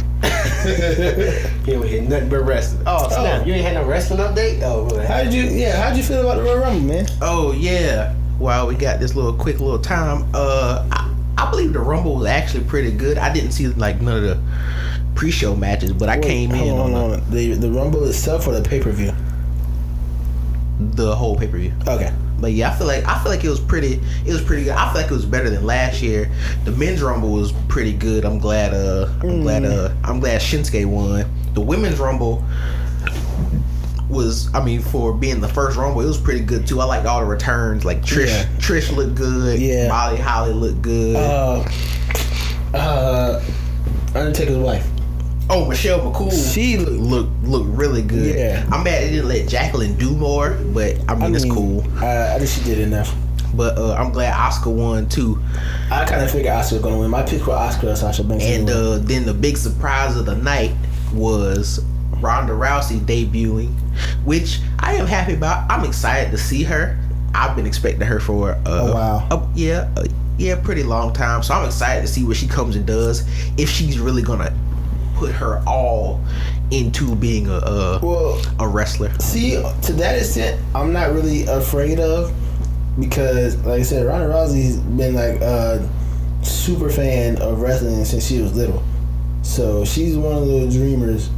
You don't hear nothing but wrestling. Oh, snap. You ain't had no wrestling update? Oh, well, How'd you feel about the Royal Rumble, man? Oh, yeah. While we got this quick little time, I believe the Rumble was actually pretty good. I didn't see like none of the pre-show matches, but I came in Hold on. The Rumble itself or the pay-per-view? the whole pay-per-view. Okay. But yeah, I feel like it was pretty good. I feel like it was better than last year. The men's rumble was pretty good. I'm glad Shinsuke won. The women's rumble was, I mean, for being the first rumble, it was pretty good too. I liked all the returns. Like Trish looked good. Yeah. Molly Holly looked good. Undertaker's wife. Oh, Michelle McCool. She looked really good. Yeah. I'm mad they didn't let Jacqueline do more, but I mean it's cool. I think she did enough. But I'm glad Asuka won too. I kind of figured Asuka was gonna win. My pick for Asuka or Sasha Banks. And then the big surprise of the night was Ronda Rousey debuting, which I am happy about. I'm excited to see her. I've been expecting her for a while. Pretty long time. So I'm excited to see what she comes and does. If she's really gonna put her all into being a wrestler. See, to that extent, I'm not really afraid of, because, like I said, Ronda Rousey's been like a super fan of wrestling since she was little. So she's one of those dreamers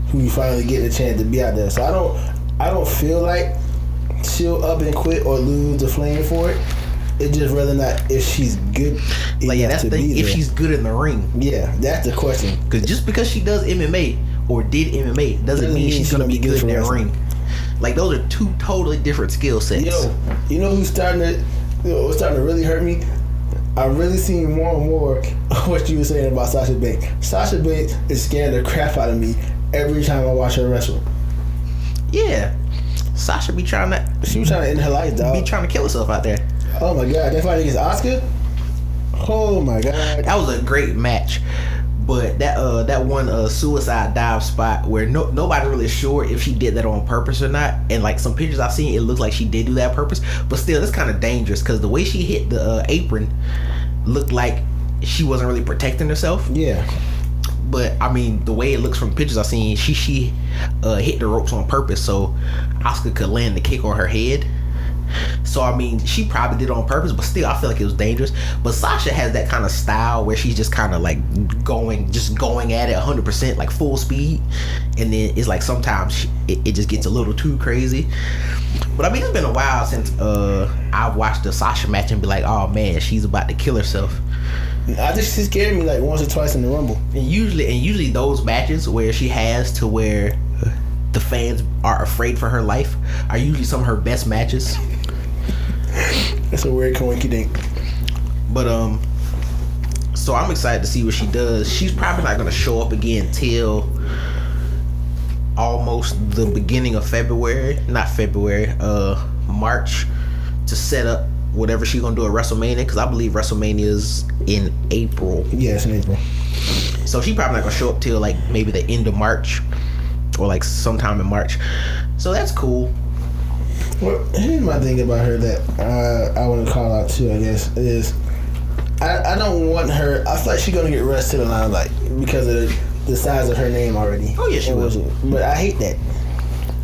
who you finally get a chance to be out there. So I don't feel like she'll up and quit or lose the flame for it. It's just rather not if she's good. Like, yeah, that's the thing. If she's good in the ring. Yeah, that's the question. Because just because she does MMA or did MMA doesn't mean she's gonna be good in the ring. Like, those are two totally different skill sets. Yo, you know what's starting to really hurt me? I'm really seeing more and more of what you were saying about Sasha Banks. Sasha Banks is scaring the crap out of me every time I watch her wrestle. Yeah, Sasha be trying to. She was trying to end her life, dog. Be trying to kill herself out there. Oh my god, that fight against Asuka? Oh my god. That was a great match. But that one suicide dive spot where nobody really sure if she did that on purpose or not. And like some pictures I've seen, it looks like she did do that on purpose. But still, it's kind of dangerous because the way she hit the apron looked like she wasn't really protecting herself. Yeah. But I mean, the way it looks from pictures I've seen, she hit the ropes on purpose so Asuka could land the kick on her head. So I mean, she probably did it on purpose, but still, I feel like it was dangerous. But Sasha has that kind of style where she's just kind of like going at it 100%, like full speed. And then it's like sometimes it just gets a little too crazy. But I mean, it's been a while since I've watched the Sasha match and be like, oh man, she's about to kill herself. I think she scared me like once or twice in the Rumble. And usually those matches where she has to where the fans are afraid for her life are usually some of her best matches. That's a weird coinky dink. But so I'm excited to see what she does. She's probably not gonna show up again till almost the beginning of March, to set up whatever she's gonna do at WrestleMania, because I believe WrestleMania is in April. Yeah, it's in April. So she probably not gonna show up till like maybe the end of March or like sometime in March. So that's cool. Well, here's my thing about her that I want to call out too. I guess is I don't want her. I feel like she's gonna get rushed to the limelight because of the size of her name already. Oh yeah, she will. But I hate that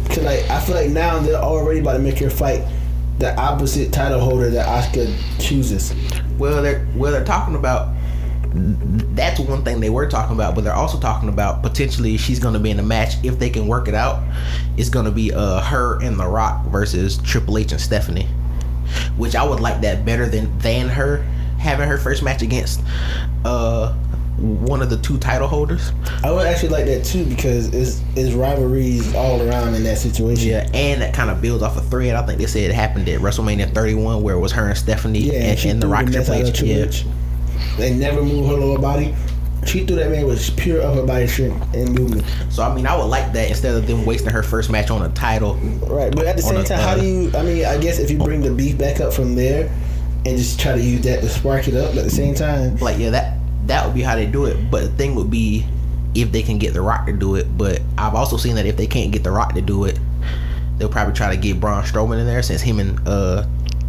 because like I feel like now they're already about to make her fight the opposite title holder that Asuka chooses. Well, they're talking about. That's one thing they were talking about, but they're also talking about potentially she's going to be in a match if they can work it out. It's going to be her and The Rock versus Triple H and Stephanie, which I would like that better than her having her first match against one of the two title holders. I would actually like that too because it's rivalries all around in that situation. Yeah, and that kind of builds off a thread. I think they said it happened at WrestleMania 31 where it was her and Stephanie and The Rock Triple H. Yeah. They never move her lower body. She threw that man with pure upper body strength and movement. So I mean, I would like that instead of them wasting her first match on a title. Right, but at the same time, how do you? I mean, I guess if you bring the beef back up from there and just try to use that to spark it up, but at the same time, like that would be how they do it. But the thing would be if they can get The Rock to do it. But I've also seen that if they can't get The Rock to do it, they'll probably try to get Braun Strowman in there since him and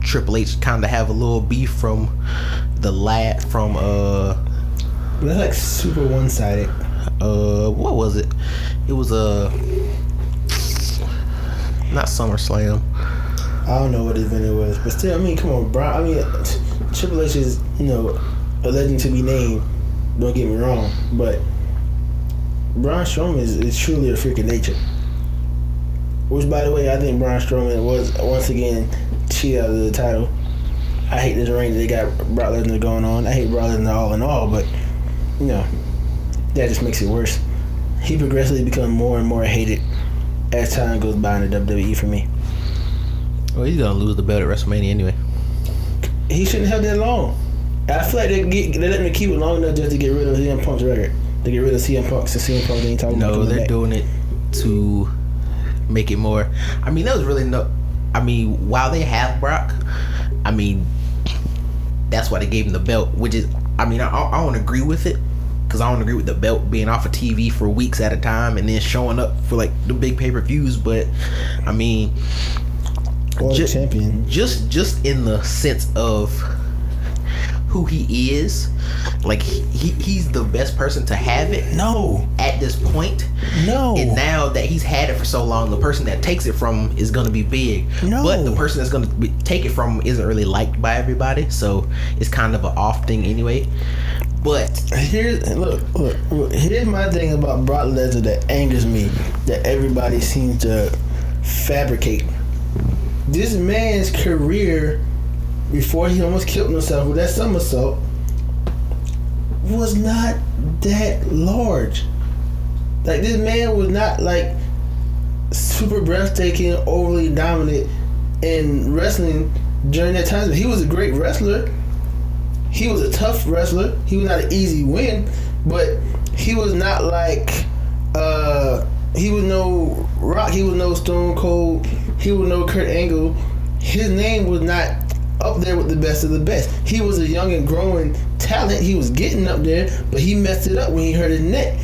Triple H kind of have a little beef from the lad from they're like super one-sided. What was it? It was not SummerSlam. I don't know what event it was, but still, I mean, come on, Braun. I mean, Triple H is a legend to be named. Don't get me wrong, but Braun Strowman is truly a freak of nature. Which, by the way, I think Braun Strowman was once again cheated out of the title. I hate this reign that they got Brock Lesnar going on. I hate Brock Lesnar all in all, but that just makes it worse. He progressively becomes more and more hated as time goes by in the WWE for me. Well, he's gonna lose the belt at WrestleMania anyway. He shouldn't have that long. I feel like they let him keep it long enough just to get rid of CM Punk's record. To get rid of CM Punk, so CM Punk ain't talking about. No, they're doing it to make it more. I mean, that was really no. I mean, while they have Brock, I mean, that's why they gave him the belt. Which is, I mean, I don't agree with it because I don't agree with the belt being off of TV for weeks at a time and then showing up for like the big pay-per-views. But I mean, champion. Just in the sense of who he is, like he's the best person to have it. No, at this point, no. And now that he's had it for so long, the person that takes it from him is going to be big. No, but the person that's going to take it from him isn't really liked by everybody, so it's kind of an off thing anyway. But here's my thing about Brock Lesnar that angers me, that everybody seems to fabricate. This man's career, before he almost killed himself with that somersault, was not that large. Like, this man was not like super breathtaking, overly dominant in wrestling during that time. He was a great wrestler. He was a tough wrestler. He was not an easy win, but he was not like he was no Rock. He was no Stone Cold. He was no Kurt Angle. His name was not up there with the best of the best. He was a young and growing talent. He was getting up there, but he messed it up when he hurt his neck.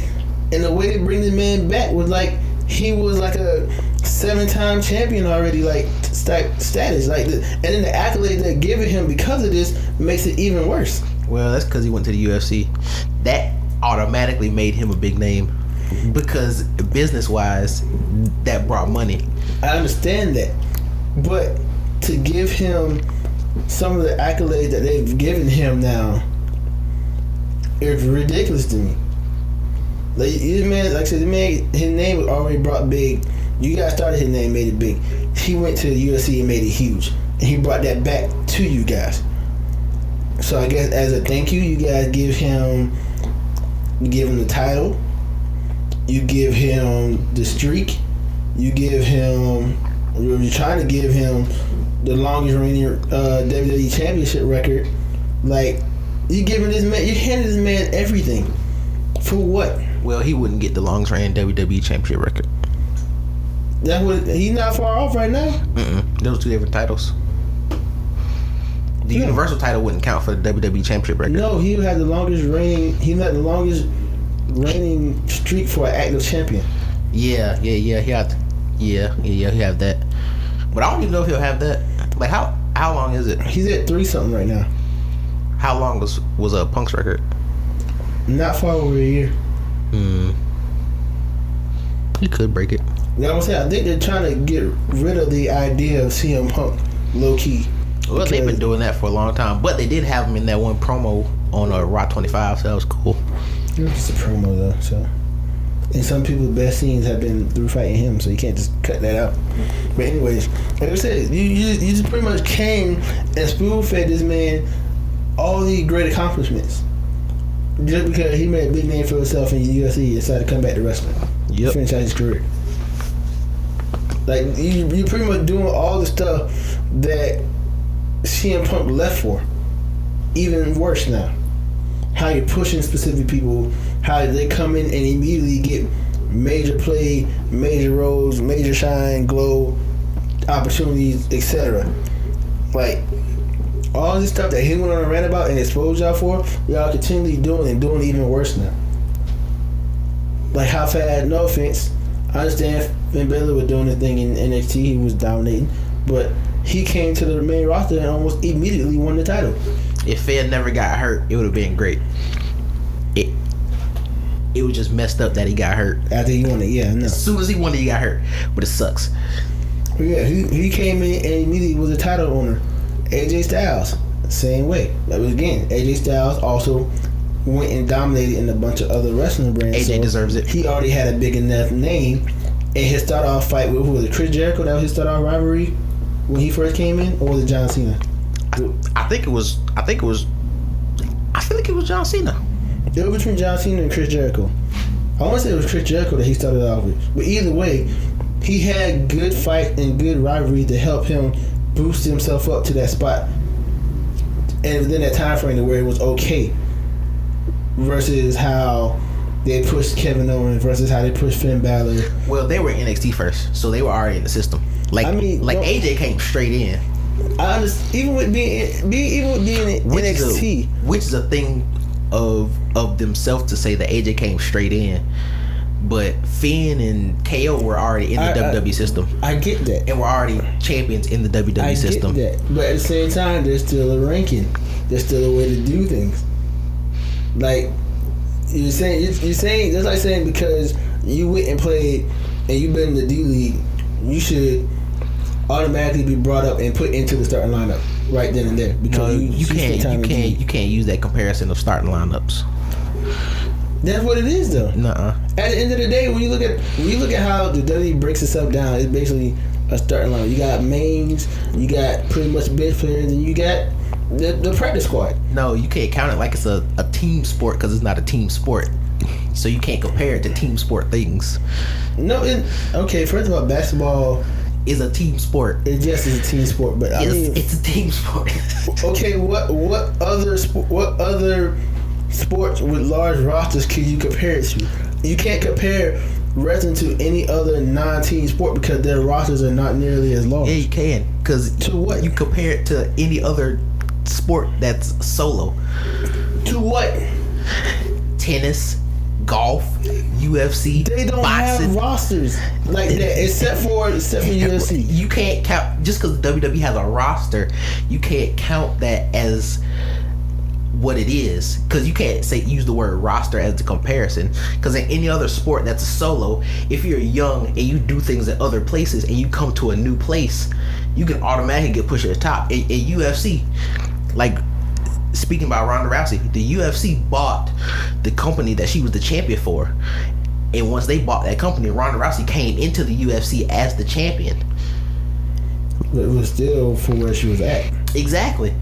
And the way to bring the man back was like he was like a 7-time champion already, like status, like and then the accolades they're giving him because of this makes it even worse. Well, that's because he went to the UFC. That automatically made him a big name because business-wise, that brought money. I understand that, but to give him some of the accolades that they've given him now, it's ridiculous to me. Like, this man, like I said, his name was already brought big. You guys started his name, made it big. He went to the UFC and made it huge, and he brought that back to you guys. So I guess as a thank you, you guys give him the title, you give him the streak, you're trying to give him the longest reigning WWE Championship record. Like, you handing this man everything. For what? Well, he wouldn't get the longest reigning WWE Championship record. He's not far off right now. Those two different titles. The Universal title wouldn't count for the WWE Championship record. No, he had the longest reigning. He had the longest reigning streak for an active champion. Yeah. He had that. But I don't even know if he'll have that. Like, how long is it? He's at 3 something right now. How long was Punk's record? Not far over a year. He could break it. Yeah, I'm saying, I think they're trying to get rid of the idea of CM Punk low key. Well, they've been doing that for a long time, but they did have him in that one promo on Raw 25, so that was cool. It was just a promo though, so. And some people's best scenes have been through fighting him, so you can't just cut that out. But anyways, like I said, you just pretty much came and spoon-fed this man all these great accomplishments just because he made a big name for himself in the UFC and decided to come back to wrestling. Yep. Finish out his career. Like you pretty much doing all the stuff that CM Punk left for. Even worse now. How you're pushing specific people, how they come in and immediately get major play, major roles, major shine, glow, opportunities, etc. Like all this stuff that he went on a rant about and exposed y'all for, y'all continually doing and doing even worse now. Like how fast, no offense, I understand Finn Balor was doing his thing in NXT, he was dominating, but he came to the main roster and almost immediately won the title. If Finn never got hurt, it would have been great. It was just messed up that he got hurt. After he won it, yeah, no. As soon as he won it, he got hurt. But it sucks. Yeah, he came in and immediately was a title owner. AJ Styles, same way. That was again, AJ Styles also went and dominated in a bunch of other wrestling brands. AJ deserves it. He already had a big enough name. And his start off fight with, who was it, Chris Jericho? That was his start off rivalry when he first came in, or was it John Cena? I feel like it was John Cena. It was between John Cena and Chris Jericho. I want to say it was Chris Jericho that he started off with. But either way, he had good fight and good rivalry to help him boost himself up to that spot. And within that time frame to where it was okay. Versus how they pushed Kevin Owens versus how they pushed Finn Balor. Well, they were in NXT first, so they were already in the system. Like AJ came straight in. I understand, even with being in NXT, which is a thing of themselves to say that AJ came straight in, but Finn and KO were already in the WWE system. I get that, and were already champions in the WWE system. I get that, but at the same time, there's still a ranking. There's still a way to do things. Like you're saying that's like saying because you went and played and you've been in the D League, you should automatically be brought up and put into the starting lineup right then and there because you can't use that comparison of starting lineups. That's what it is though. Nuh-uh. At the end of the day, when you look at how the WWE breaks itself down, it's basically a starting lineup. You got mains, you got pretty much bench players, and you got the practice squad. No, you can't count it like it's a team sport because it's not a team sport. So you can't compare it to team sport things. No, okay. First of all, basketball is a team sport. It just is a team sport, but it's a team sport. Okay, what other sports with large rosters can you compare it to? You can't compare wrestling to any other non-team sport because their rosters are not nearly as large. Yeah, you can. Because to what you compare it to any other sport that's solo. To what? Tennis, golf, UFC. They don't boxing. have rosters like that except for UFC. You can't count just because WWE has a roster. You can't count that as what it is because you can't use the word roster as the comparison because in any other sport that's a solo, if you're young and you do things at other places and you come to a new place, you can automatically get pushed to the top. In UFC, like speaking about Ronda Rousey, the UFC bought the company that she was the champion for, and once they bought that company, Ronda Rousey came into the UFC as the champion. But it was still for where she was at. Exactly.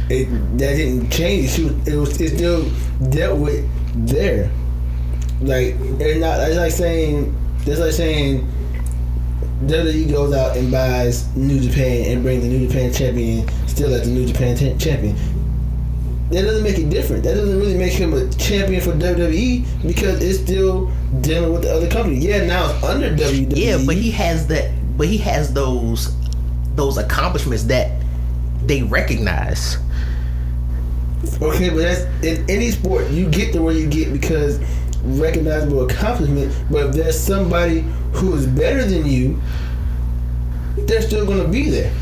That didn't change. It still dealt with there. Like it's not. It's like saying WWE goes out and buys New Japan and brings the New Japan champion still at the New Japan champion. That doesn't make it different. That doesn't really make him a champion for WWE because it's still dealing with the other company. Yeah, now it's under WWE. Yeah, but he has that. But he has those accomplishments that they recognize. Okay, but that's in any sport. You get to where you get because recognizable accomplishment. But if there's somebody who is better than you, they're still going to be there.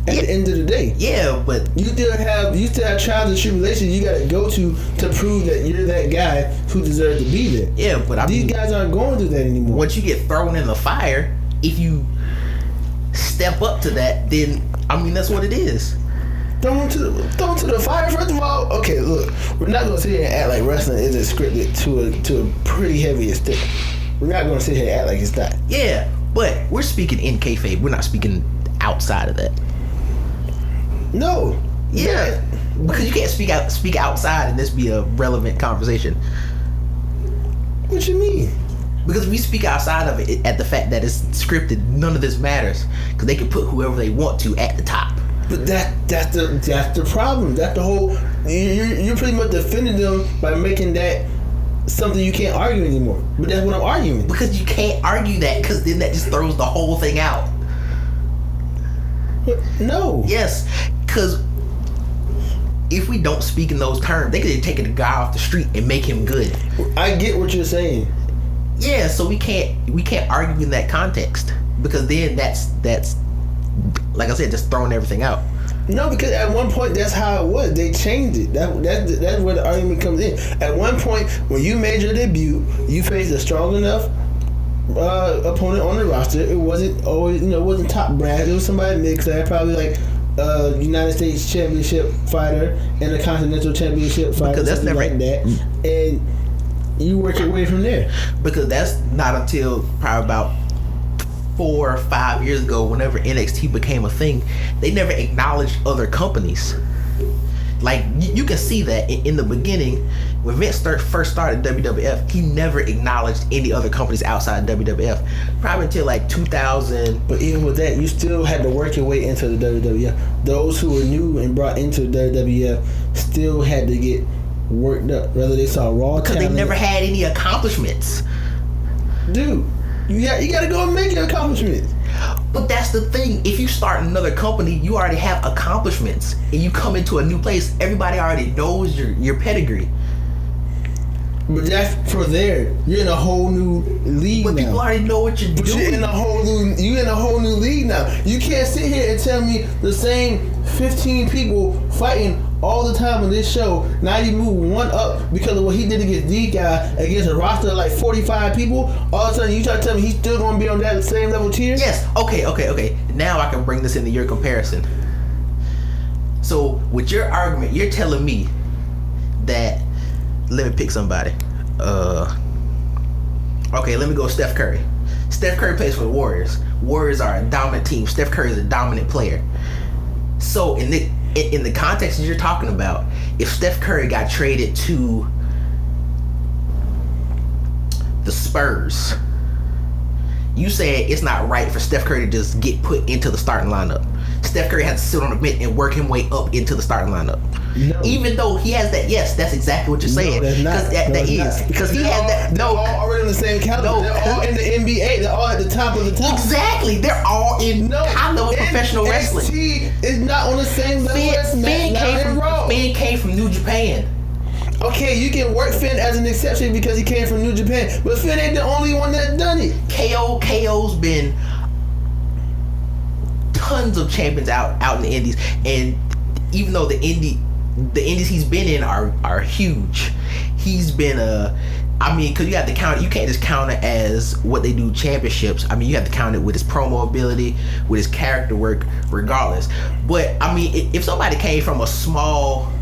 At the end of the day, yeah, but you still have trials and tribulations you got to go to prove that you're that guy who deserves to be there. Yeah, but these guys aren't going through that anymore. Once you get thrown in the fire, if you step up to that, then that's what it is. Thrown to the fire. First of all, okay, look, we're not gonna sit here and act like wrestling isn't scripted to a pretty heavy extent. We're not gonna sit here and act like it's not. Yeah, but we're speaking in kayfabe. We're not speaking outside of that. No. Yeah, because you can't speak outside and this be a relevant conversation. What you mean? Because if we speak outside of it at the fact that it's scripted, none of this matters because they can put whoever they want to at the top. But that's the problem. That's the whole. You're pretty much defending them by making that something you can't argue anymore. But that's what I'm arguing. Because you can't argue that because then that just throws the whole thing out. But no. Yes, because if we don't speak in those terms, they could take a guy off the street and make him good. I get what you're saying. Yeah, so we can't argue in that context because then that's like I said, just throwing everything out. No, because at one point that's how it was. They changed it. That's where the argument comes in. At one point, when you made your debut, you faced a strong enough opponent on the roster. It wasn't always, it wasn't top brass. It was somebody mixed. Probably like United States Championship fighter and a Continental Championship fighter. Because that's never like that. And you work your way from there. Because that's not until probably about 4 or 5 years ago, whenever NXT became a thing, they never acknowledged other companies. Like you can see that in the beginning when Vince first started WWF, he never acknowledged any other companies outside WWF. Probably until like 2000. But even with that, you still had to work your way into the WWF. Those who were new and brought into the WWF still had to get worked up, whether they saw raw because talent. they never had any accomplishments. Dude, you got to go and make your accomplishments. But that's the thing. If you start another company, you already have accomplishments, and you come into a new place, everybody already knows your pedigree. But that's for there. You're in a whole new league now. But people already know what you're doing. You're in a whole new league now. You can't sit here and tell me the same 15 people fighting all the time on this show. Now you move one up because of what he did against these guys against a roster of like 45 people. All of a sudden you try to tell me he's still going to be on that same level tier? Yes. Okay. Now I can bring this into your comparison. So with your argument, you're telling me that, let me pick somebody. Okay, let me go Steph Curry. Steph Curry plays for the Warriors. Warriors are a dominant team. Steph Curry is a dominant player. So in the context that you're talking about, if Steph Curry got traded to the Spurs, you said it's not right for Steph Curry to just get put into the starting lineup. Steph Curry has to sit on the bench and work his way up into the starting lineup. No. Even though he has that, yes, that's exactly what you're saying. No, that's not. That is because he has that. They're all already in the same caliber. No, they're all in the NBA. They're all at the top of the top. Exactly, they're all in high level professional wrestling. NXT is not on the same level as SmackDown. Finn came from New Japan. Okay, you can work Finn as an exception because he came from New Japan, but Finn ain't the only one that's done it. KO's been tons of champions out in the Indies, and even though the Indies he's been in are huge, he's been because you have to count it. You can't just count it as what they do championships. I mean, you have to count it with his promo ability, with his character work, regardless. But I mean, if somebody came from a small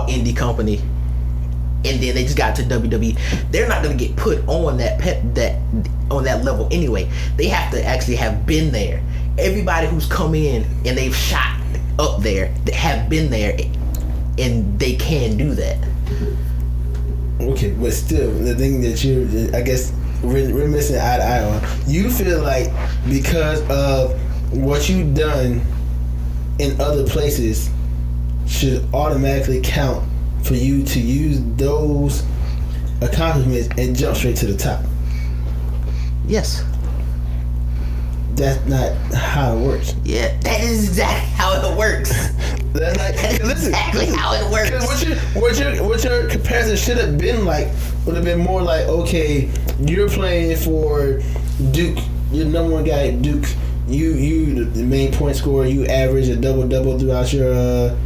indie company and then they just got to WWE, they're not going to get put on that level anyway. They have to actually have been there. Everybody who's come in and they've shot up there have been there, and they can do that. Okay, but still, the thing that I guess we're missing eye to eye on. You feel like because of what you've done in other places should automatically count for you to use those accomplishments and jump straight to the top. Yes. That's not how it works. Yeah, that is exactly how it works. That is exactly how it works. What your comparison should have been like would have been more like, okay, you're playing for Duke you're the number one guy at Duke. You the main point scorer. You average a double throughout your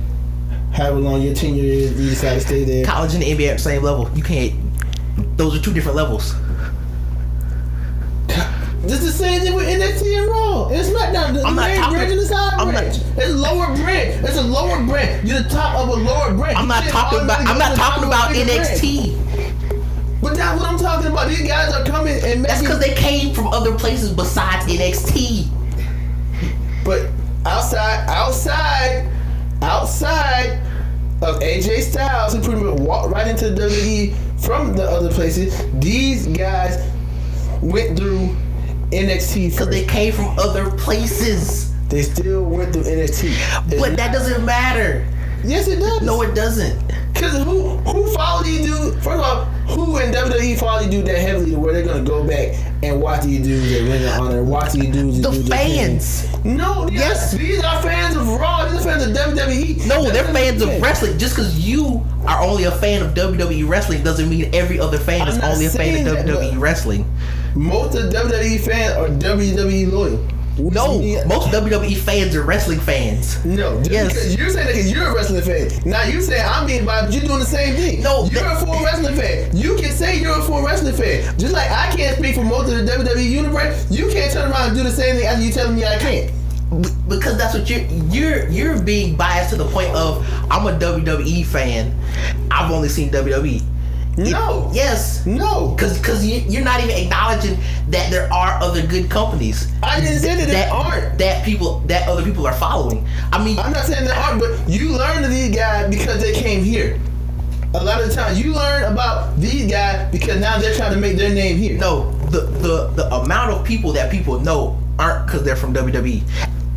however long your tenure is. You decide to stay there. College and the NBA at the same level. You can't. Those are two different levels. This is the same thing with NXT and Raw. It's SmackDown. The main brand and the side brand. It's a lower brand. It's a lower brand. You're the top of a lower brand. I'm not talking about NXT. But that's what I'm talking about. These guys are coming and making. That's because they came from other places besides NXT. But outside of AJ Styles, who pretty much walked right into WWE from the other places, these guys went through NXT because they came from other places. They still went through NXT. But that doesn't matter. Yes, it does. No, it doesn't. Because who followed these dudes? First of all, who in WWE followed these dudes that heavily to where they're going to go back and watch these dudes at Ring of Honor, watch these dudes. The fans. No, yes. These are fans of Raw. These are fans of WWE. No, they're fans of wrestling. Just because you are only a fan of WWE wrestling doesn't mean every other fan is only a fan of WWE wrestling. Most of WWE fans are WWE loyal. No, most WWE fans are wrestling fans. No, yes. You're saying that because you're a wrestling fan. Now you say I'm being biased, but you're doing the same thing. No, you're a full wrestling fan. You can say you're a full wrestling fan. Just like I can't speak for most of the WWE universe, you can't turn around and do the same thing after you telling me I can't. Because that's what you're being biased to the point of I'm a WWE fan. I've only seen WWE. No. Yes. No. Because you're not even acknowledging that there are other good companies. I didn't say that there aren't. That other people are following. I mean, I'm not saying there aren't, but you learn of these guys because they came here. A lot of the time, you learn about these guys because now they're trying to make their name here. No, the amount of people that people know aren't because they're from WWE.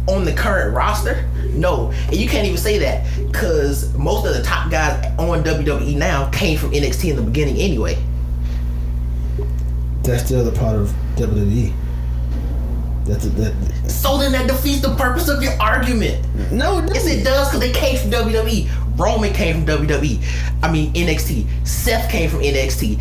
On the current roster, no. And you can't even say that because most of the top guys on WWE now came from NXT in the beginning anyway. That's still a part of WWE. So then that defeats the purpose of your argument. No, it doesn't. Yes, it does, because they came from WWE. Roman came from WWE. I mean, NXT. Seth came from NXT.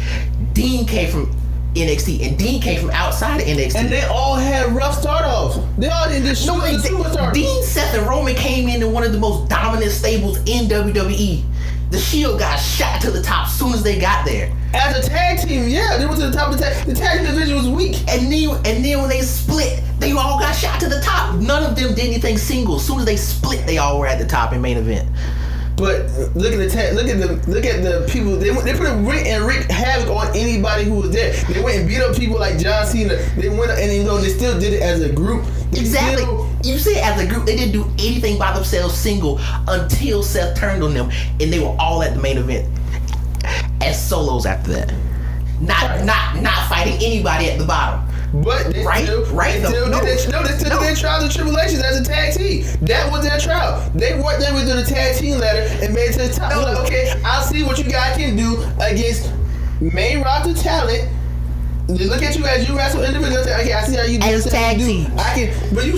Dean came from NXT, and Dean came from outside of NXT. And they all had rough start-offs. They all didn't just shoot the superstars. Dean, Seth, and Roman came in one of the most dominant stables in WWE. The Shield got shot to the top as soon as they got there. As a tag team, yeah, they went to the top of the tag. The tag division was weak. And then when they split, they all got shot to the top. None of them did anything single. As soon as they split, they all were at the top in main event. But look at the people. They put Rick and Rick havoc on anybody who was there. They went and beat up people like John Cena. They went and they still did it as a group. Exactly. You say as a group, they didn't do anything by themselves single until Seth turned on them, and they were all at the main event as solos after that. Not fighting anybody at the bottom. But they still did their trials and tribulations as a tag team. That was their trial. They worked their way through the tag team ladder and made it to the top. Like, okay, I'll see what you guys can do against main roster talent. They look at you as you wrestle individuals. Okay, I see how you do as tag team. I can, but you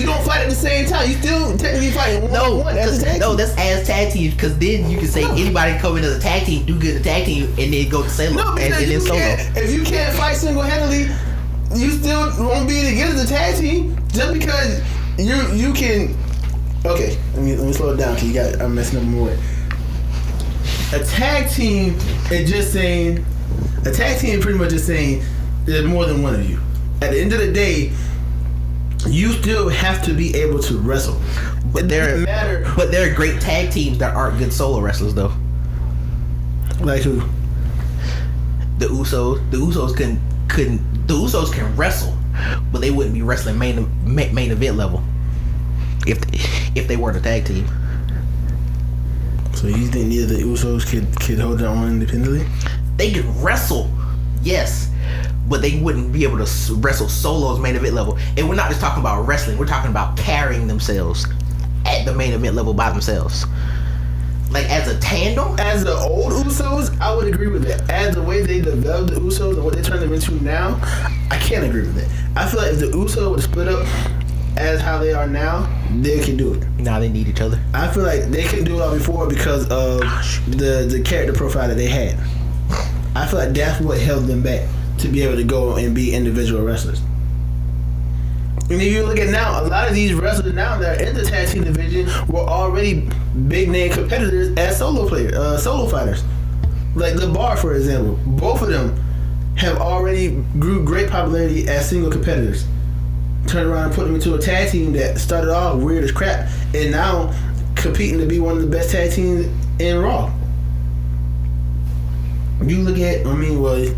don't fight at the same time. You still technically fight one as a tag team. No, that's as tag team, because then you can say anybody come in as a tag team, do good at the tag team, and then go to solo. No, because if you can't fight single-handedly, you still won't be able to get as a tag team just because you can. Okay, let me slow it down because I'm messing up more. A tag team is just saying. A tag team is pretty much just saying there's more than one of you. At the end of the day, you still have to be able to wrestle. But there are great tag teams that aren't good solo wrestlers though. Like who? The Usos. The Usos can wrestle, but they wouldn't be wrestling main event level if they weren't a tag team. So you think neither the Usos could hold their own independently? They could wrestle, yes, but they wouldn't be able to wrestle solos main event level. And we're not just talking about wrestling; we're talking about carrying themselves at the main event level by themselves. Like as a tandem? As the old Usos, I would agree with that. As the way they developed the Usos and what they turned them into now, I can't agree with that. I feel like if the Usos would split up as how they are now, they can do it. Now they need each other. I feel like they couldn't do it all before because of the character profile that they had. I feel like that's what held them back to be able to go and be individual wrestlers. And if you look at now, a lot of these wrestlers now that are in the tag team division were already big name competitors as solo fighters. Like the Bar, for example, both of them have already grew great popularity as single competitors. Turn around and put them into a tag team that started off weird as crap, and now competing to be one of the best tag teams in Raw. You look at,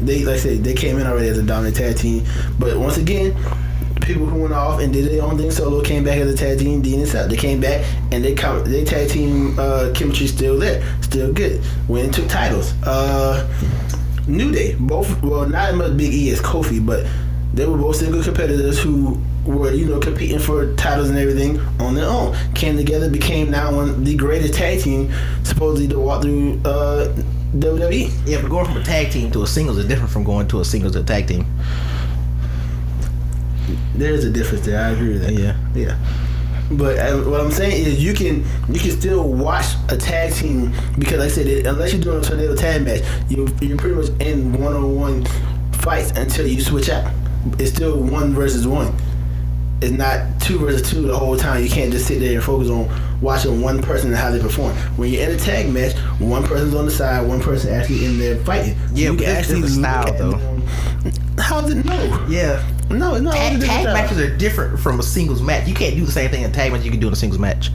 they like I said, they came in already as a dominant tag team, but once again, people who went off and did their own thing solo came back as a tag team. Dean and Seth, they came back and they tag team chemistry still there, still good. Went and took titles. New Day, both, well, not as much Big E as Kofi, but they were both single competitors who were, competing for titles and everything on their own. Came together, became now one of the greatest tag team supposedly to walk through WWE. Yeah, but going from a tag team to a singles is different from going to a singles to a tag team. There's a difference there. I agree with that. Yeah. But what I'm saying is, you can still watch a tag team, because like I said, unless you're doing a tornado tag match, you're pretty much in one-on-one fights until you switch out. It's still 1 versus 1. It's not 2 versus 2 the whole time. You can't just sit there and focus on watching one person and how they perform. When you're in a tag match, one person's on the side, one person actually in there fighting. Yeah, you but can it's actually different style, look at though. them. How's it? No. Yeah. No, it's not. Tag matches are different from a singles match. You can't do the same thing in a tag match you can do in a singles match.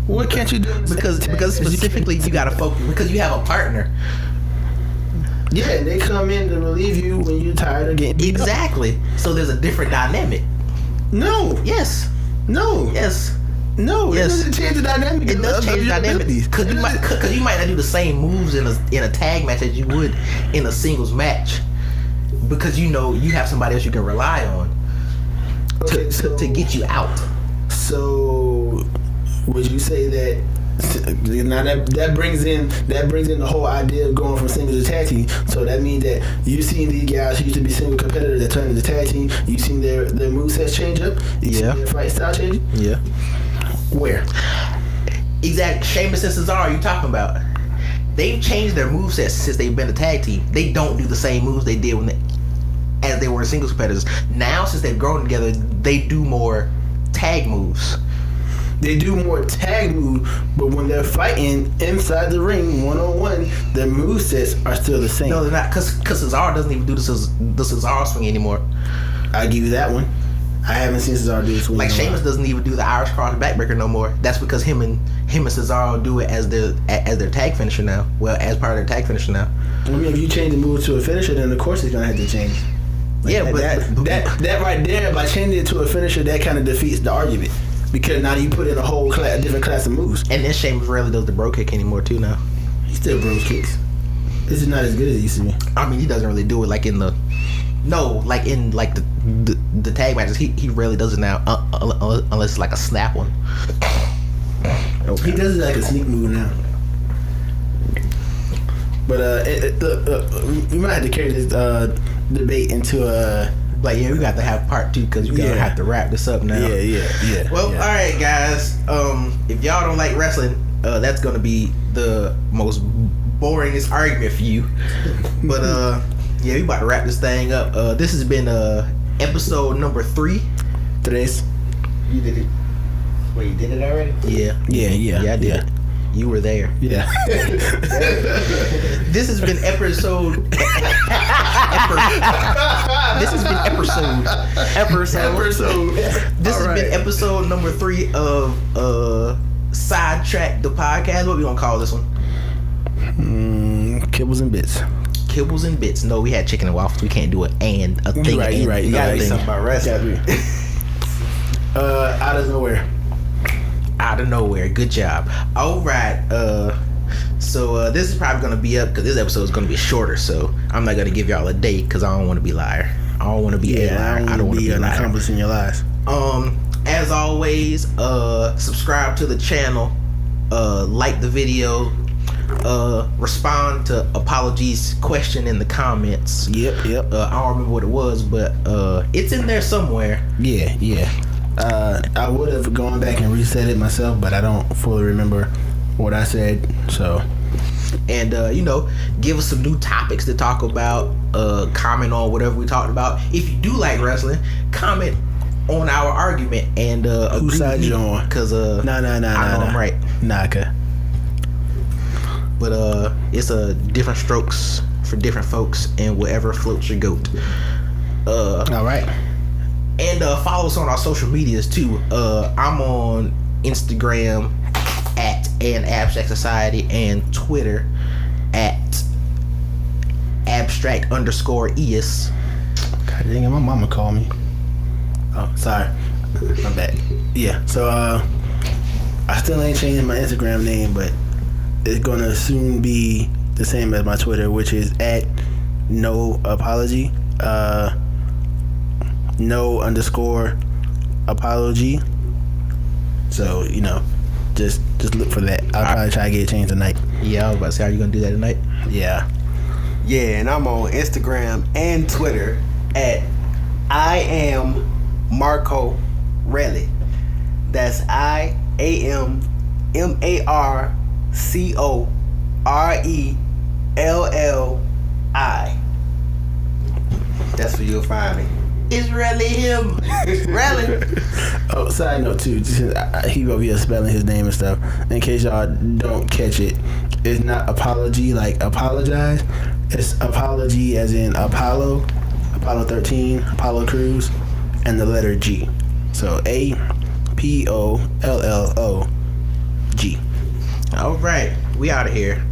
What can't you do? Because specifically you gotta focus, because you have a partner. Yeah, they come in to relieve you when you're tired of getting beat up. Exactly. So there's a different dynamic. No. Yes. No. Yes. No. Yes. It doesn't change the dynamic. It does change the dynamic, because you might not do the same moves in a tag match as you would in a singles match, because you have somebody else you can rely on to get you out. So would you say that now that brings in the whole idea of going from single to tag team? So that means that you've seen these guys who used to be single competitors that turned into tag team. You've seen their movesets change up. You've seen their fight style change. Yeah. Where? Exactly. Sheamus and Cesaro, you talking about? They've changed their movesets since they've been a tag team. They don't do the same moves they did as they were singles competitors. Now, since they've grown together, they do more tag moves. They do more tag moves, but when they're fighting inside the ring, one-on-one, their movesets are still the same. No, they're not, because Cesaro doesn't even do the Cesaro swing anymore. I'll give you that one. I haven't seen Cesaro do this swing. Like Sheamus doesn't even do the Irish cross backbreaker no more. That's because him and Cesaro do it as their tag finisher now. Well, as part of their tag finisher now. I mean, if you change the move to a finisher, then of course it's gonna have to change. Like yeah, but that right there, by changing it to a finisher, that kind of defeats the argument, because now you put in a different class of moves. And then Sheamus rarely does the bro kick anymore too now. He still bro kicks. This is not as good as it used to be. I mean, he doesn't really do it like in the tag matches. He rarely does it now, unless it's like a snap one. Okay. He does it like a sneak move now. But we might have to carry this debate into like, yeah, we got to have part 2, because we're gonna have to wrap this up now. Yeah. Well, all right, guys. If y'all don't like wrestling, that's gonna be the most boringest argument for you. But yeah, we about to wrap this thing up. This has been episode number 3. Tres. You did it. Wait, you did it already? Yeah, I did it. You were there. Yeah. This has been episode. This has been episode. This has been episode number 3 of Sidetrack'd the podcast. What we gonna call this one? Kibbles and bits. Kibbles and bits. No, we had chicken and waffles. We can't do it and a thing. You're right. You gotta Something about wrestling. Out of nowhere. Out of nowhere. Good job. All right. So this is probably gonna be up, because this episode is gonna be shorter. So I'm not gonna give y'all a date, because I don't want to be a liar. I don't want to be a liar. I don't want to be a liar. Accomplishing your lies. As always, subscribe to the channel, like the video, respond to Apologies question in the comments. Yep. I don't remember what it was, but it's in there somewhere. Yeah. I would have gone back and reset it myself, but I don't fully remember what I said. So, and give us some new topics to talk about. Comment on whatever we talked about. If you do like wrestling, comment on our argument and whose side you on? Because Nah. I know I'm right. Nah, okay. But it's different strokes for different folks and whatever floats your goat. All right. And follow us on our social medias too. I'm on Instagram at An Abstract Society and Twitter at abstract_Ious. God dang it, my mama called me. Oh, sorry. My bad. Yeah, so I still ain't changed my Instagram name, but it's gonna soon be the same as my Twitter, which is at no apology. No_apology. So, you know, just look for that. I'll probably try to get it changed tonight. Yeah, I was about to say, are you gonna do that tonight? Yeah. Yeah, and I'm on Instagram and Twitter at I am Marco Relli. That's IamMarcorelli. That's where you'll find me. It's really him. Really? Oh, side note too, he over here spelling his name and stuff. In case y'all don't catch it, it's not apology like apologize. It's apology as in Apollo 13, Apollo Crews, and the letter G. So APOLLOG. All right, we out of here.